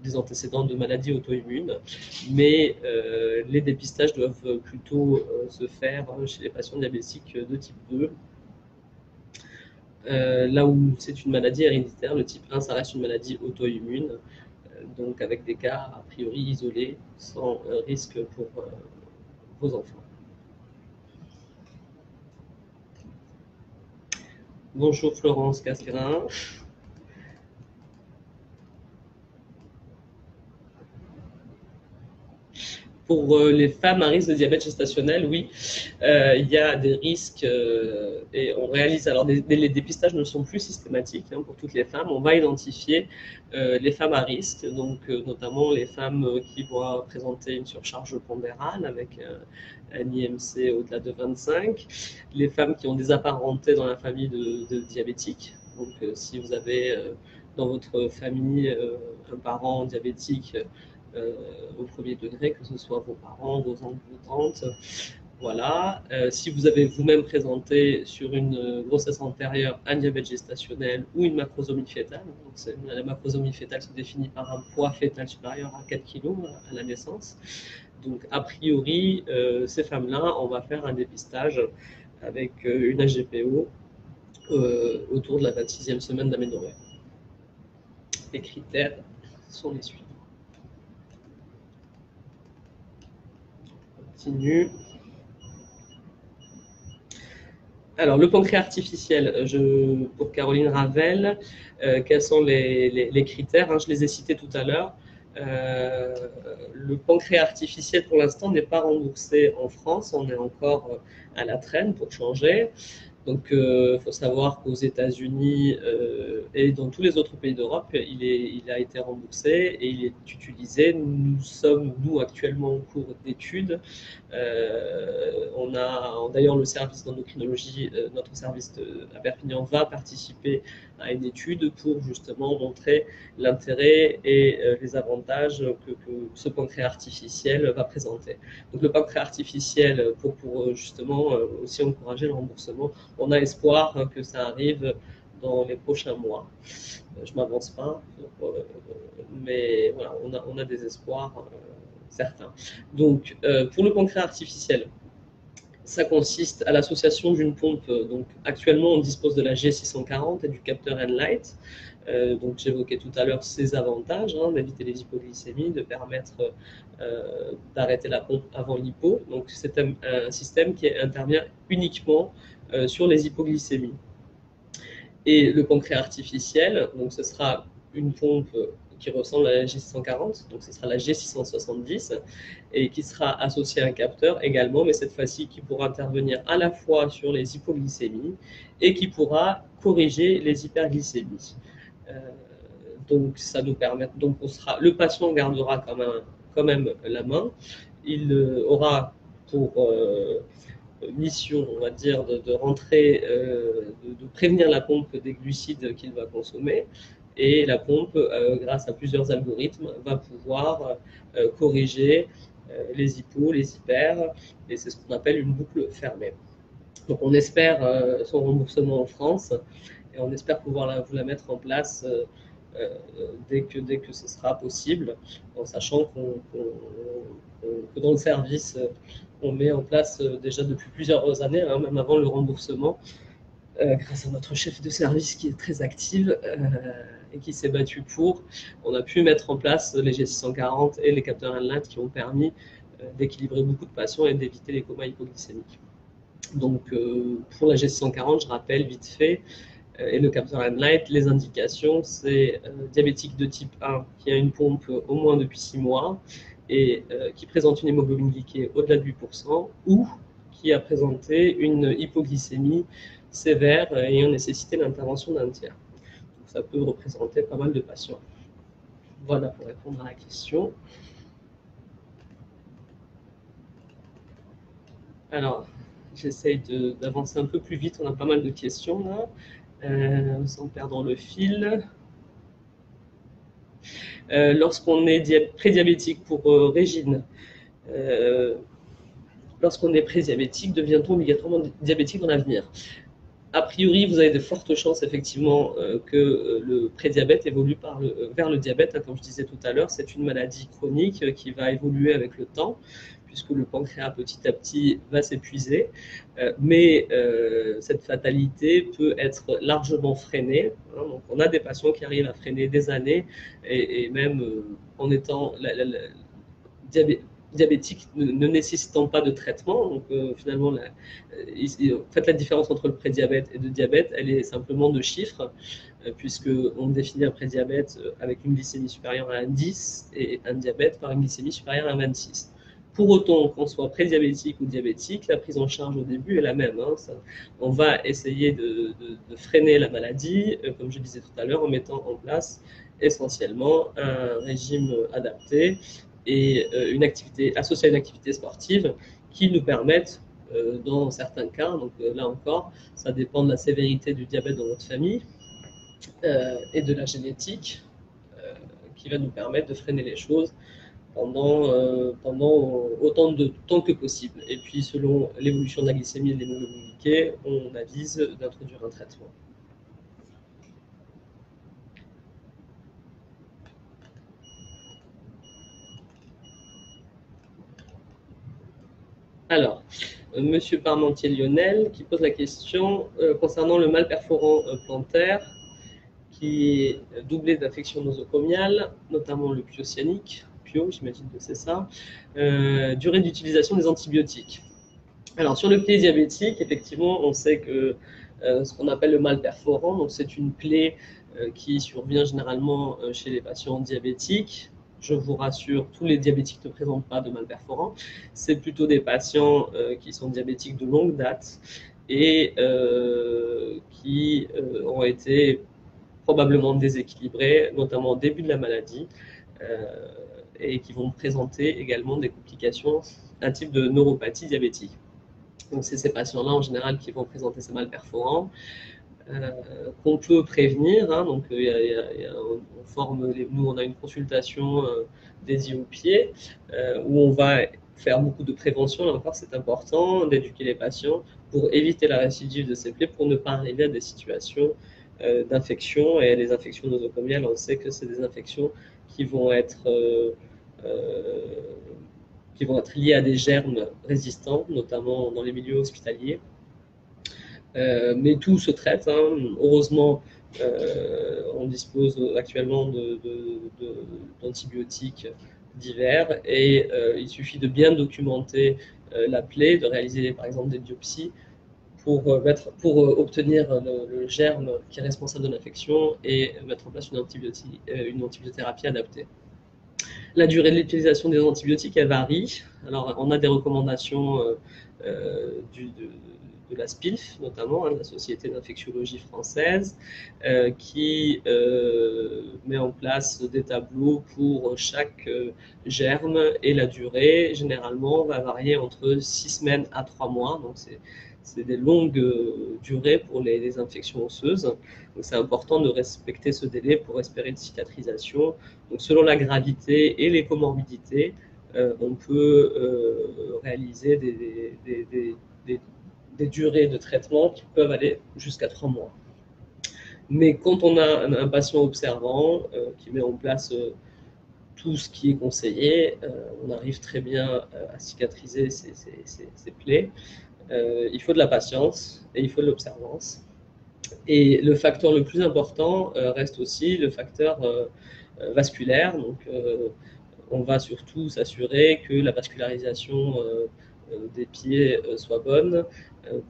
des antécédents de maladies auto-immunes, mais les dépistages doivent plutôt se faire chez les patients diabétiques de type 2. Là où c'est une maladie héréditaire, le type 1, ça reste une maladie auto-immune, donc avec des cas a priori isolés, sans risque pour vos enfants. Bonjour Florence Casgrain. Pour les femmes à risque de diabète gestationnel, oui, il y a des risques et on réalise, alors les dépistages ne sont plus systématiques hein, pour toutes les femmes, on va identifier les femmes à risque, donc notamment les femmes qui vont présenter une surcharge pondérale avec un IMC au-delà de 25, les femmes qui ont des apparentés dans la famille de diabétiques, donc si vous avez dans votre famille un parent diabétique, au premier degré, que ce soit vos parents, vos oncles, vos tantes. Voilà. Si vous avez vous-même présenté sur une grossesse antérieure un diabète gestationnel ou une macrosomie fœtale, donc la macrosomie fœtale se définit par un poids fœtal supérieur à 4 kg à la naissance. Donc, a priori, ces femmes-là, on va faire un dépistage avec une HGPO autour de la 26e semaine d'aménorrhée. Les critères sont les suivants. Continue. Alors, le pancréas artificiel, pour Caroline Ravel, quels sont les critères hein, je les ai cités tout à l'heure. Le pancréas artificiel, pour l'instant, n'est pas remboursé en France. On est encore à la traîne pour changer. Donc, il faut savoir qu'aux États-Unis et dans tous les autres pays d'Europe, il a été remboursé et il est utilisé. Nous sommes, nous, actuellement en cours d'études. On a d'ailleurs le service d'endocrinologie, notre service à Perpignan va participer à une étude pour justement montrer l'intérêt et les avantages que ce pancréas artificiel va présenter. Donc le pancréas artificiel, pour justement aussi encourager le remboursement, on a espoir hein, que ça arrive dans les prochains mois. Je ne m'avance pas, mais voilà, on a des espoirs certains. Donc pour le pancréas artificiel, Ça consiste à l'association d'une pompe. Donc, actuellement, on dispose de la G640 et du capteur Enlight. Donc, j'évoquais tout à l'heure ces avantages, hein, d'éviter les hypoglycémies, de permettre d'arrêter la pompe avant l'hypo. Donc, c'est un système qui intervient uniquement sur les hypoglycémies. Et le pancréas artificiel, donc ce sera une pompe qui ressemble à la G640, donc ce sera la G670, et qui sera associée à un capteur également, mais cette fois-ci qui pourra intervenir à la fois sur les hypoglycémies et qui pourra corriger les hyperglycémies. Donc ça nous permet, donc le patient gardera quand même la main, il aura pour mission, on va dire, de rentrer, de prévenir la pompe des glucides qu'il va consommer. Et la pompe, grâce à plusieurs algorithmes, va pouvoir corriger les hypos, les hyper, et c'est ce qu'on appelle une boucle fermée. Donc on espère son remboursement en France, et on espère pouvoir vous la mettre en place dès que ce sera possible, en sachant que dans le service, on met en place déjà depuis plusieurs années, hein, même avant le remboursement, grâce à notre chef de service qui est très active et qui s'est battu pour. On a pu mettre en place les G640 et les capteurs Enlight qui ont permis d'équilibrer beaucoup de patients et d'éviter les comas hypoglycémiques. Donc pour la G640, je rappelle vite fait, et le capteur Enlight, les indications, c'est diabétique de type 1 qui a une pompe au moins depuis 6 mois et qui présente une hémoglobine glyquée au-delà de 8%, ou qui a présenté une hypoglycémie sévère ayant nécessité l'intervention d'un tiers. Donc, ça peut représenter pas mal de patients. Voilà pour répondre à la question. Alors, j'essaye d'avancer un peu plus vite, on a pas mal de questions là. Sans perdre le fil. Lorsqu'on est prédiabétique pour Régine, lorsqu'on est prédiabétique, devient-on obligatoirement diabétique dans l'avenir? A priori, vous avez de fortes chances effectivement que le prédiabète évolue vers le diabète. Comme je disais tout à l'heure, c'est une maladie chronique qui va évoluer avec le temps, puisque le pancréas petit à petit va s'épuiser. Mais cette fatalité peut être largement freinée. Hein, donc on a des patients qui arrivent à freiner des années, et même en étant diabétique ne nécessitant pas de traitement. Donc finalement, en fait, la différence entre le prédiabète et le diabète, elle est simplement de chiffres, puisqu'on définit un prédiabète avec une glycémie supérieure à 10 et un diabète par une glycémie supérieure à 26. Pour autant qu'on soit prédiabétique ou diabétique, la prise en charge au début est la même. Hein. On va essayer de freiner la maladie, comme je disais tout à l'heure, en mettant en place essentiellement un régime adapté et une activité associée à une activité sportive qui nous permettent, dans certains cas, donc là encore, ça dépend de la sévérité du diabète dans notre famille et de la génétique, qui va nous permettre de freiner les choses pendant autant de temps que possible. Et puis, selon l'évolution de la glycémie et de l'hémoglobine glyquée, on avise d'introduire un traitement. Alors, Monsieur Parmentier Lionel qui pose la question concernant le mal perforant plantaire qui est doublé d'infections nosocomiales, notamment le pyocyanique, j'imagine que c'est ça, durée d'utilisation des antibiotiques. Alors, sur le pied diabétique, effectivement, on sait que ce qu'on appelle le mal perforant, donc c'est une plaie qui survient généralement chez les patients diabétiques. Je vous rassure, tous les diabétiques ne présentent pas de mal perforant. C'est plutôt des patients qui sont diabétiques de longue date et qui ont été probablement déséquilibrés, notamment au début de la maladie, et qui vont présenter également des complications, un type de neuropathie diabétique. Donc c'est ces patients-là en général qui vont présenter ces mal perforants, qu'on peut prévenir. Hein, donc on forme, nous on a une consultation dédiée au pied, où on va faire beaucoup de prévention. Là encore, c'est important d'éduquer les patients pour éviter la récidive de ces plaies, pour ne pas arriver à des situations d'infection. Et les infections nosocomiales, on sait que c'est des infections qui vont être qui vont être liés à des germes résistants, notamment dans les milieux hospitaliers. Mais tout se traite, hein. Heureusement, on dispose actuellement d'antibiotiques divers et il suffit de bien documenter la plaie, de réaliser par exemple des biopsies pour obtenir le germe qui est responsable de l'infection et mettre en place une antibiothérapie adaptée. La durée de l'utilisation des antibiotiques, elle varie. Alors, on a des recommandations de la SPILF, notamment, hein, la Société d'infectiologie française, qui met en place des tableaux pour chaque germe et la durée, généralement, va varier entre 6 semaines à 3 mois. Donc, c'est des longues durées pour les infections osseuses. Donc, c'est important de respecter ce délai pour espérer une cicatrisation. Donc, selon la gravité et les comorbidités, on peut réaliser des durées de traitement qui peuvent aller jusqu'à 3 mois. Mais quand on a un patient observant qui met en place tout ce qui est conseillé, on arrive très bien à cicatriser ces plaies. Il faut de la patience et il faut de l'observance. Et le facteur le plus important reste aussi le facteur vasculaire. Donc, on va surtout s'assurer que la vascularisation des pieds soit bonne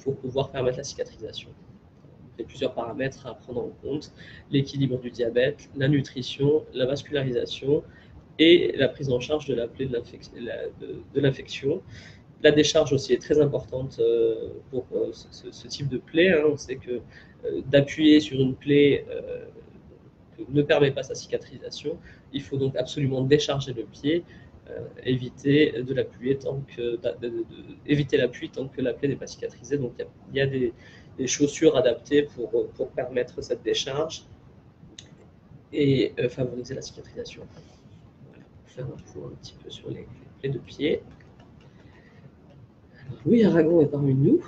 pour pouvoir permettre la cicatrisation. Il y a plusieurs paramètres à prendre en compte: l'équilibre du diabète, la nutrition, la vascularisation et la prise en charge de la plaie de l'infection. La décharge aussi est très importante pour ce type de plaie, hein. On sait que d'appuyer sur une plaie ne permet pas sa cicatrisation. Il faut donc absolument décharger le pied, éviter l'appui tant que la plaie n'est pas cicatrisée. Donc il y a des chaussures adaptées pour permettre cette décharge et favoriser la cicatrisation. Voilà, pour faire un point un petit peu sur les plaies de pied. Alors, Louis Aragon est parmi nous.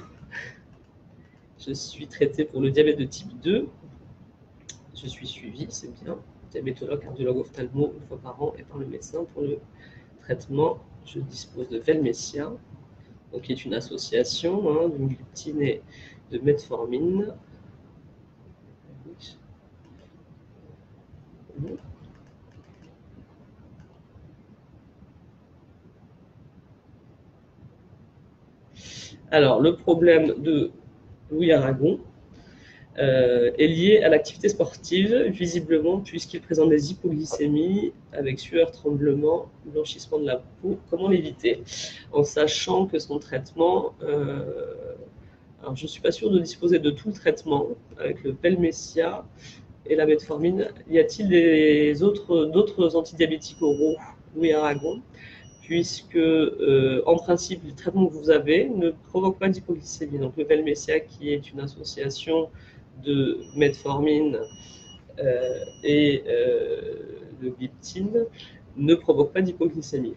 Je suis traité pour le diabète de type 2. Je suis suivi, c'est bien, diabétologue, cardiologue, ophtalmo, une fois par an, et par le médecin pour le traitement. Je dispose de Velmesia, donc, qui est une association hein, d'une gliptine et de metformine. Alors, le problème de Louis Aragon est lié à l'activité sportive, visiblement, puisqu'il présente des hypoglycémies avec sueur, tremblement, blanchissement de la peau. Comment l'éviter? En sachant que son traitement, alors je ne suis pas sûr de disposer de tout le traitement avec le Velmesia et la metformine. Y a-t-il d'autres antidiabétiques oraux, Louis Aragon? Puisque, en principe, le traitement que vous avez ne provoque pas d'hypoglycémie. Donc, le Velmesia, qui est une association de metformine et de gliptine, ne provoque pas d'hypoglycémie.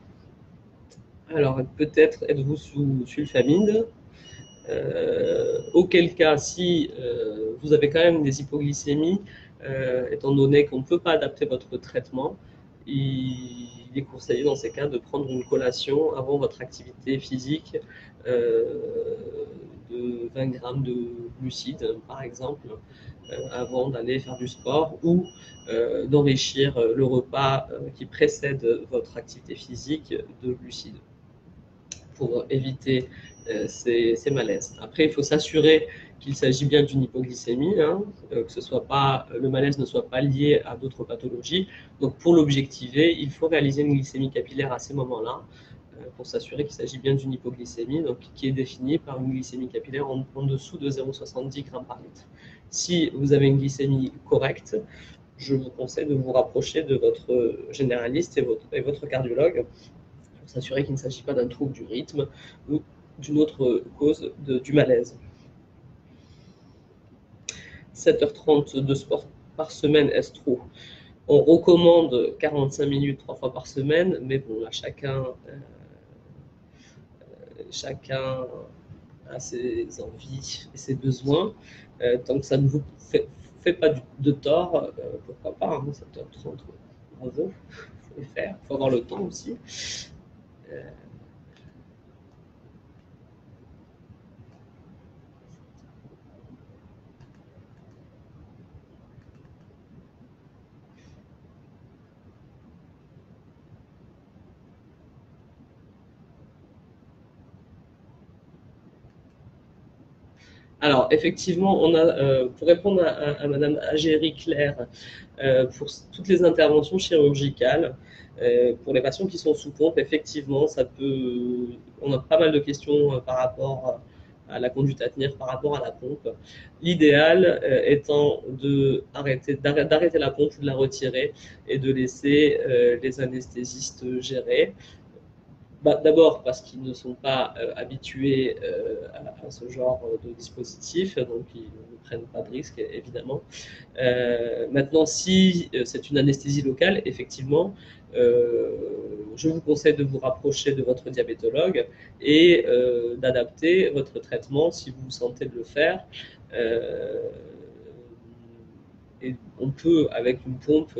Alors, peut-être êtes-vous sous sulfamide, auquel cas, si vous avez quand même des hypoglycémies, étant donné qu'on ne peut pas adapter votre traitement, il est conseillé dans ces cas de prendre une collation avant votre activité physique de 20 grammes de glucides, par exemple, avant d'aller faire du sport, ou d'enrichir le repas qui précède votre activité physique de glucides pour éviter ces malaises. Après, il faut s'assurer qu'il s'agit bien d'une hypoglycémie, hein, que le malaise ne soit pas lié à d'autres pathologies. Donc, pour l'objectiver, il faut réaliser une glycémie capillaire à ces moments-là, pour s'assurer qu'il s'agit bien d'une hypoglycémie, donc, qui est définie par une glycémie capillaire en dessous de 0,70 g par litre. Si vous avez une glycémie correcte, je vous conseille de vous rapprocher de votre généraliste et votre cardiologue pour s'assurer qu'il ne s'agit pas d'un trouble du rythme ou d'une autre cause du malaise. 7h30 de sport par semaine, est-ce trop? On recommande 45 minutes 3 fois par semaine, mais bon, là, chacun a ses envies et ses besoins. Tant que ça ne vous fait pas de tort, pourquoi pas, hein, 7h30, bravo, il faut les faire, il faut avoir le temps aussi. Alors, effectivement, on a, pour répondre à Madame Agéry-Claire, pour toutes les interventions chirurgicales, pour les patients qui sont sous pompe, effectivement, ça peut. On a pas mal de questions par rapport à la conduite à tenir par rapport à la pompe. L'idéal étant d'arrêter la pompe ou de la retirer et de laisser les anesthésistes gérer. Bah, d'abord parce qu'ils ne sont pas habitués à ce genre de dispositif, donc ils ne prennent pas de risques, évidemment. Maintenant, si c'est une anesthésie locale, effectivement, je vous conseille de vous rapprocher de votre diabétologue et d'adapter votre traitement si vous vous sentez de le faire. Euh, et on peut, avec une pompe,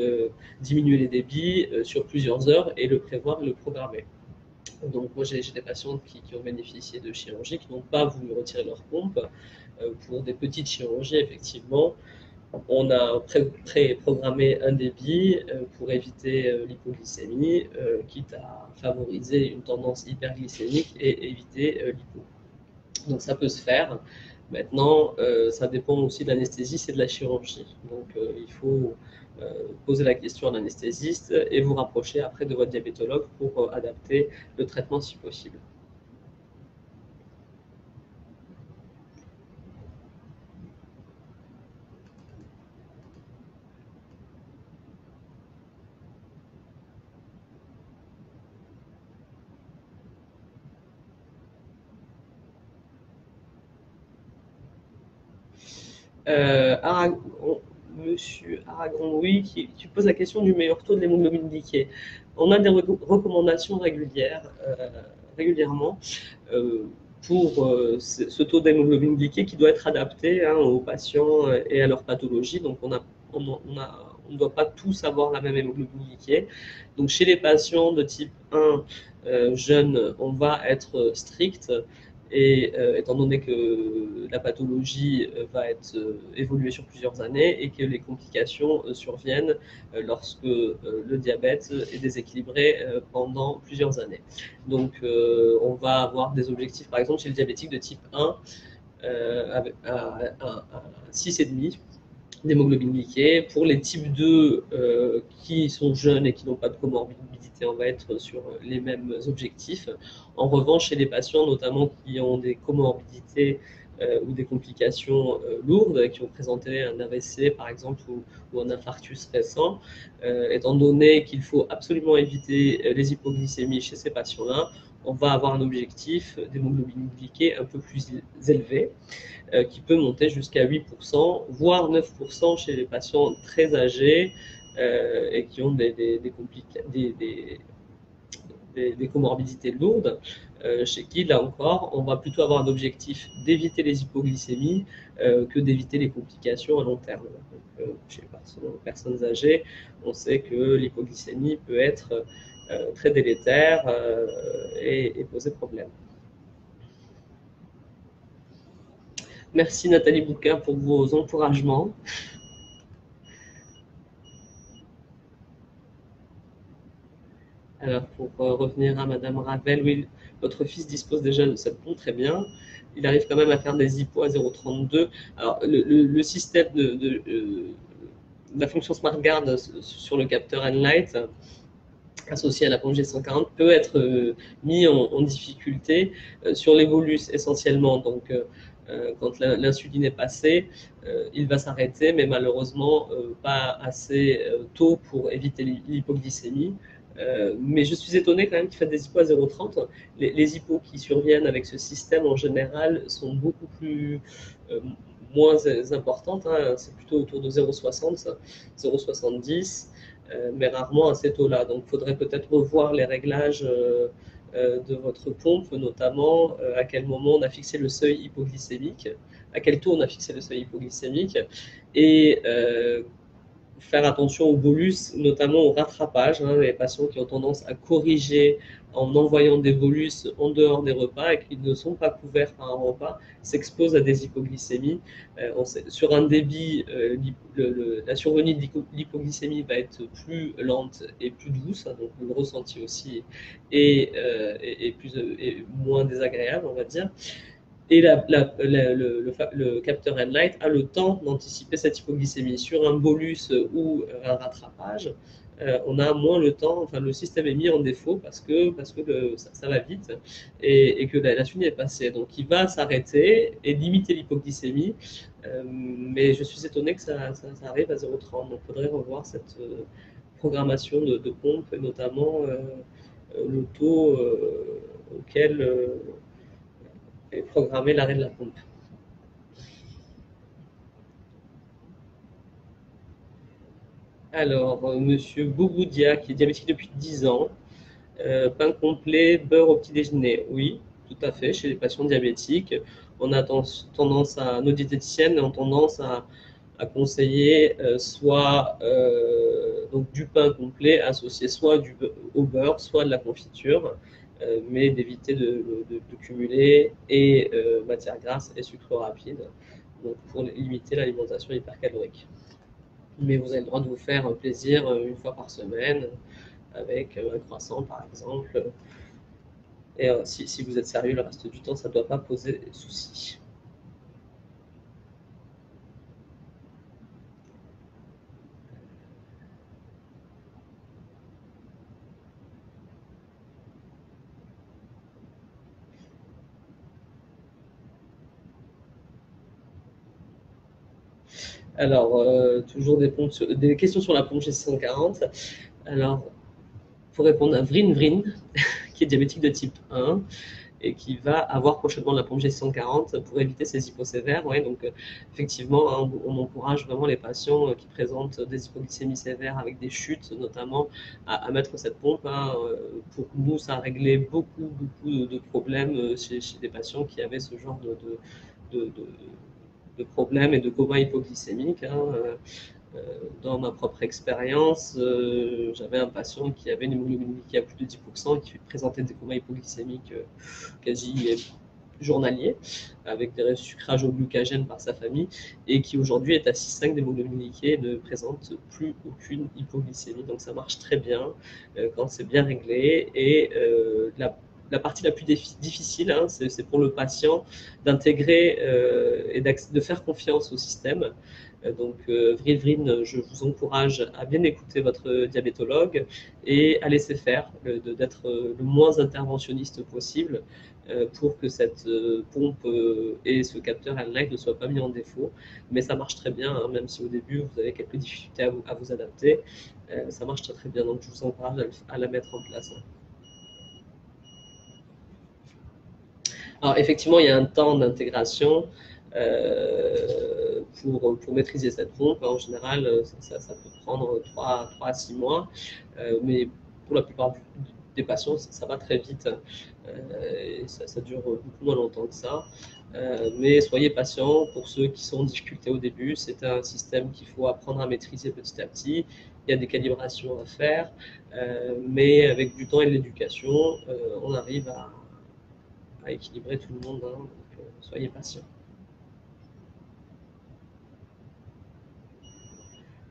diminuer les débits sur plusieurs heures et le prévoir et le programmer. Donc moi j'ai des patientes qui ont bénéficié de chirurgie, qui n'ont pas voulu retirer leur pompe. Pour des petites chirurgies, effectivement, on a pré-programmé un débit pour éviter l'hypoglycémie, quitte à favoriser une tendance hyperglycémique et éviter l'hypo. Donc ça peut se faire. Maintenant, ça dépend aussi de l'anesthésiste et de la chirurgie. Donc il faut poser la question à l'anesthésiste et vous rapprocher après de votre diabétologue pour adapter le traitement si possible. Aragon, Monsieur Aragon, oui, qui pose la question du meilleur taux de l'hémoglobine glyquée. On a des recommandations régulièrement euh, pour ce taux d'hémoglobine glyquée qui doit être adapté aux patients et à leur pathologie. Donc on ne doit pas tous avoir la même hémoglobine glyquée. Donc chez les patients de type 1 jeunes, on va être strict. Et étant donné que la pathologie va être évoluer sur plusieurs années et que les complications surviennent lorsque le diabète est déséquilibré pendant plusieurs années. Donc on va avoir des objectifs, par exemple chez le diabétique de type 1, à 6,5 d'hémoglobine glyquée. Pour les types 2 qui sont jeunes et qui n'ont pas de comorbidité, on va être sur les mêmes objectifs. En revanche, chez les patients notamment qui ont des comorbidités ou des complications lourdes, qui ont présenté un AVC par exemple ou un infarctus récent, étant donné qu'il faut absolument éviter les hypoglycémies chez ces patients-là, on va avoir un objectif d'hémoglobine glyquée un peu plus élevé qui peut monter jusqu'à 8%, voire 9% chez les patients très âgés et qui ont des comorbidités lourdes, chez qui, là encore, on va plutôt avoir un objectif d'éviter les hypoglycémies que d'éviter les complications à long terme. Donc, chez les personnes âgées, on sait que l'hypoglycémie peut être très délétère et poser problème. Merci Nathalie Bouquin pour vos encouragements. Alors, pour revenir à Madame Ravel, oui, votre fils dispose déjà de cette pompe, très bien. Il arrive quand même à faire des hippos à 0,32. Alors, le système de la fonction SmartGuard sur le capteur Enlight associé à la pompe G140 peut être mis en difficulté sur les bolus essentiellement. Donc, quand l'insuline est passée, il va s'arrêter, mais malheureusement pas assez tôt pour éviter l'hypoglycémie. Mais je suis étonné quand même qu'il fasse des hippos à 0,30. Les hippos qui surviennent avec ce système en général sont beaucoup plus moins importantes. Hein. C'est plutôt autour de 0,60, 0,70, mais rarement à ces taux-là. Donc il faudrait peut-être revoir les réglages de votre pompe, notamment à quel moment on a fixé le seuil hypoglycémique, à quel taux on a fixé le seuil hypoglycémique, et faire attention au bolus, notamment au rattrapage. Hein, les patients qui ont tendance à corriger en envoyant des bolus en dehors des repas et qui ne sont pas couverts par un repas s'exposent à des hypoglycémies. Sur un débit, la survenue de l'hypoglycémie va être plus lente et plus douce, donc le ressenti aussi est moins désagréable, on va dire. Et le capteur Enlight a le temps d'anticiper cette hypoglycémie. Sur un bolus ou un rattrapage, on a moins le temps, enfin le système est mis en défaut parce que ça va vite et que la suite est passée. Donc il va s'arrêter et limiter l'hypoglycémie, mais je suis étonné que ça arrive à 0,30. Donc il faudrait revoir cette programmation de pompe, et notamment le taux auquel est programmé l'arrêt de la pompe. Alors, monsieur Bouboudia, qui est diabétique depuis 10 ans, pain complet, beurre au petit déjeuner. Oui, tout à fait, chez les patients diabétiques, on a tendance à, nos diététiciennes ont tendance à conseiller soit donc du pain complet associé soit au beurre, soit de la confiture, mais d'éviter de cumuler et matières grasses et sucre rapide, donc pour limiter l'alimentation hypercalorique. Mais vous avez le droit de vous faire plaisir une fois par semaine avec un croissant par exemple. Et si vous êtes sérieux le reste du temps, ça ne doit pas poser de soucis. Alors, toujours des questions sur la pompe G640. Alors, pour répondre à Vrin Vrin, qui est diabétique de type 1 et qui va avoir prochainement la pompe G640 pour éviter ces hyposévères. Ouais, donc, effectivement, hein, on encourage vraiment les patients qui présentent des hypoglycémies sévères avec des chutes, notamment, à mettre cette pompe. Hein. Pour nous, ça a réglé beaucoup de problèmes chez des patients qui avaient ce genre de, de, de problèmes et de coma hypoglycémique. Hein. Dans ma propre expérience, j'avais un patient qui avait une hémoglobine glycée à plus de 10% et qui présentait des comas hypoglycémiques quasi journaliers, avec des resucrages au glucagène par sa famille, et qui aujourd'hui est à 6,5 d'hémoglobine glycée et ne présente plus aucune hypoglycémie. Donc ça marche très bien quand c'est bien réglé. Et la partie la plus difficile, hein, c'est pour le patient d'intégrer et de faire confiance au système. Donc, Vril, je vous encourage à bien écouter votre diabétologue et à laisser faire, d'être le moins interventionniste possible pour que cette pompe et ce capteur Enlight ne soient pas mis en défaut. Mais ça marche très bien, hein, même si au début vous avez quelques difficultés à vous adapter. Ça marche très très bien, donc je vous encourage à la mettre en place. Alors effectivement, il y a un temps d'intégration pour maîtriser cette pompe. En général, ça peut prendre 3 à 6 mois, mais pour la plupart des patients, ça va très vite et ça dure beaucoup moins longtemps que ça. Mais soyez patients pour ceux qui sont en difficulté au début. C'est un système qu'il faut apprendre à maîtriser petit à petit. Il y a des calibrations à faire, mais avec du temps et de l'éducation, on arrive à équilibrer tout le monde, hein, donc soyez patients.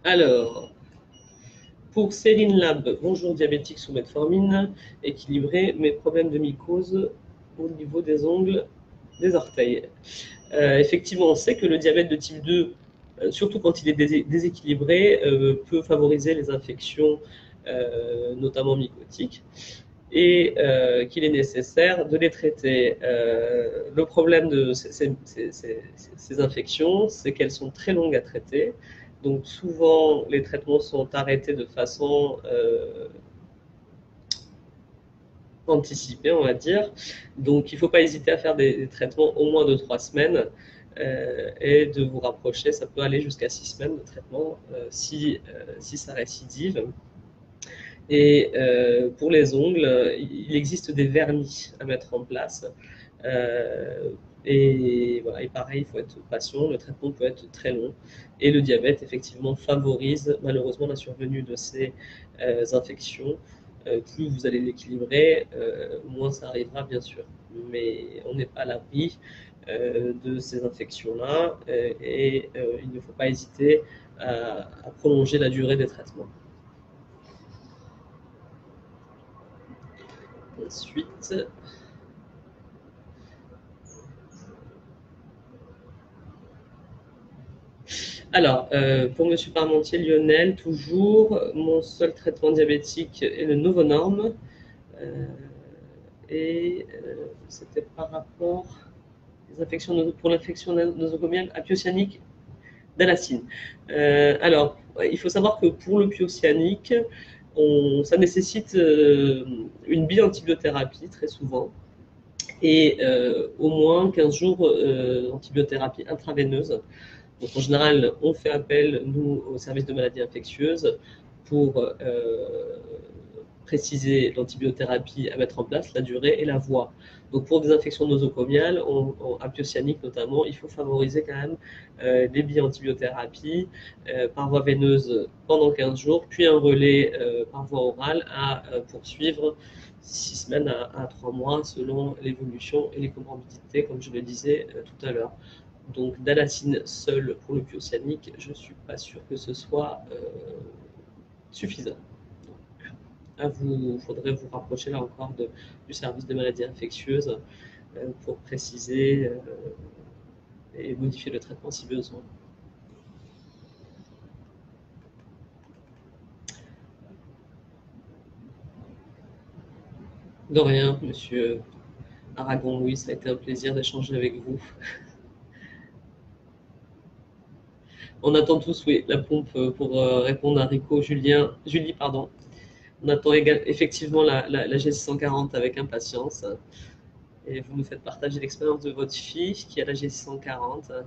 Alors, pour Céline Lab, bonjour diabétique sous metformine, équilibré, mes problèmes de mycose au niveau des ongles des orteils. Effectivement, on sait que le diabète de type 2, surtout quand il est déséquilibré, peut favoriser les infections, notamment mycotiques, et qu'il est nécessaire de les traiter. Le problème de ces infections, c'est qu'elles sont très longues à traiter. Donc souvent, les traitements sont arrêtés de façon anticipée, on va dire. Donc il ne faut pas hésiter à faire des traitements au moins de 3 semaines et de vous rapprocher. Ça peut aller jusqu'à 6 semaines de traitement si ça récidive. Et pour les ongles, il existe des vernis à mettre en place. Euh, voilà, et pareil, il faut être patient, le traitement peut être très long. Et le diabète, effectivement, favorise malheureusement la survenue de ces infections. Plus vous allez l'équilibrer, moins ça arrivera, bien sûr. Mais on n'est pas à l'abri de ces infections-là et il ne faut pas hésiter à prolonger la durée des traitements. Ensuite, Alors, pour Monsieur Parmentier, Lionel, toujours, mon seul traitement diabétique est le Novonorm. C'était par rapport aux infections, pour l'infection nosocomiale apiocyanique d'Alacine. Alors, il faut savoir que pour le piocyanique, ça nécessite une bi-antibiothérapie très souvent et au moins 15 jours d'antibiothérapie intraveineuse. Donc en général, on fait appel, nous, au service de maladies infectieuses pour préciser l'antibiothérapie à mettre en place, la durée et la voie. Donc pour des infections nosocomiales, apiocyaniques notamment, il faut favoriser quand même des bi-antibiothérapies par voie veineuse pendant 15 jours, puis un relais par voie orale à poursuivre 6 semaines à 3 mois selon l'évolution et les comorbidités, comme je le disais tout à l'heure. Donc d'Alacine seul pour le piocyanique, je ne suis pas sûr que ce soit suffisant. Il faudrait vous rapprocher là encore du service de maladies infectieuses pour préciser et modifier le traitement si besoin. De rien, monsieur Aragon Louis, ça a été un plaisir d'échanger avec vous. On attend tous, oui, la pompe pour répondre à Rico, Julie, pardon. On attend effectivement la G640 avec impatience. Et vous nous faites partager l'expérience de votre fille qui a la G640.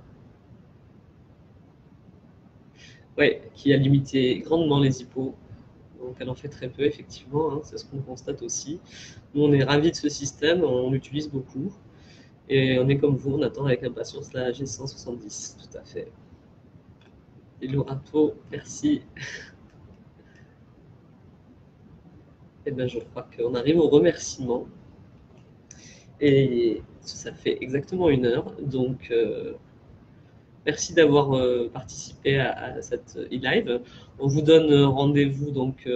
Oui, qui a limité grandement les hippos. Donc elle en fait très peu, effectivement, hein, c'est ce qu'on constate aussi. Nous, on est ravis de ce système, on l'utilise beaucoup. Et on est comme vous, on attend avec impatience la G170, tout à fait. Et Lorato, merci. Et bien, je crois qu'on arrive au remerciement. Et ça fait exactement 1 heure. Donc, merci d'avoir participé à cette e-live. On vous donne rendez-vous donc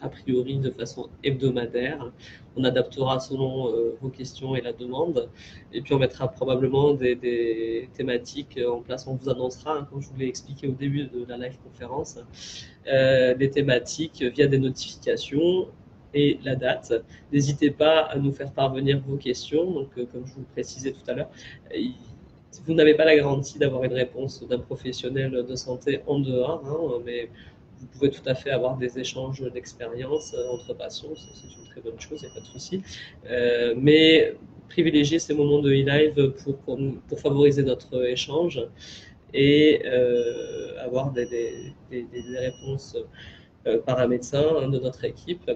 a priori de façon hebdomadaire. On adaptera selon vos questions et la demande. Et puis on mettra probablement des thématiques en place. On vous annoncera, hein, comme je vous l'ai expliqué au début de la live conférence, des thématiques via des notifications et la date. N'hésitez pas à nous faire parvenir vos questions. Donc, comme je vous le précisais tout à l'heure, vous n'avez pas la garantie d'avoir une réponse d'un professionnel de santé en dehors, hein, mais vous pouvez tout à fait avoir des échanges d'expériences entre patients, c'est une très bonne chose, il n'y a pas de souci. Mais privilégier ces moments de e-live pour favoriser notre échange et avoir des réponses par un médecin, hein, de notre équipe.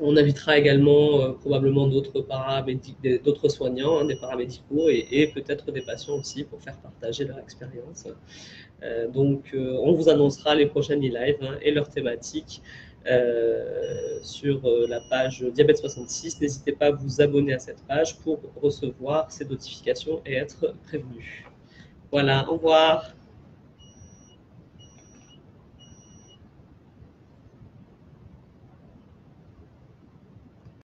On invitera également probablement d'autres soignants, hein, des paramédicaux et peut-être des patients aussi pour faire partager leur expérience. Donc, on vous annoncera les prochaines e-live, hein, et leurs thématiques sur la page Diabète 66. N'hésitez pas à vous abonner à cette page pour recevoir ces notifications et être prévenu. Voilà, au revoir.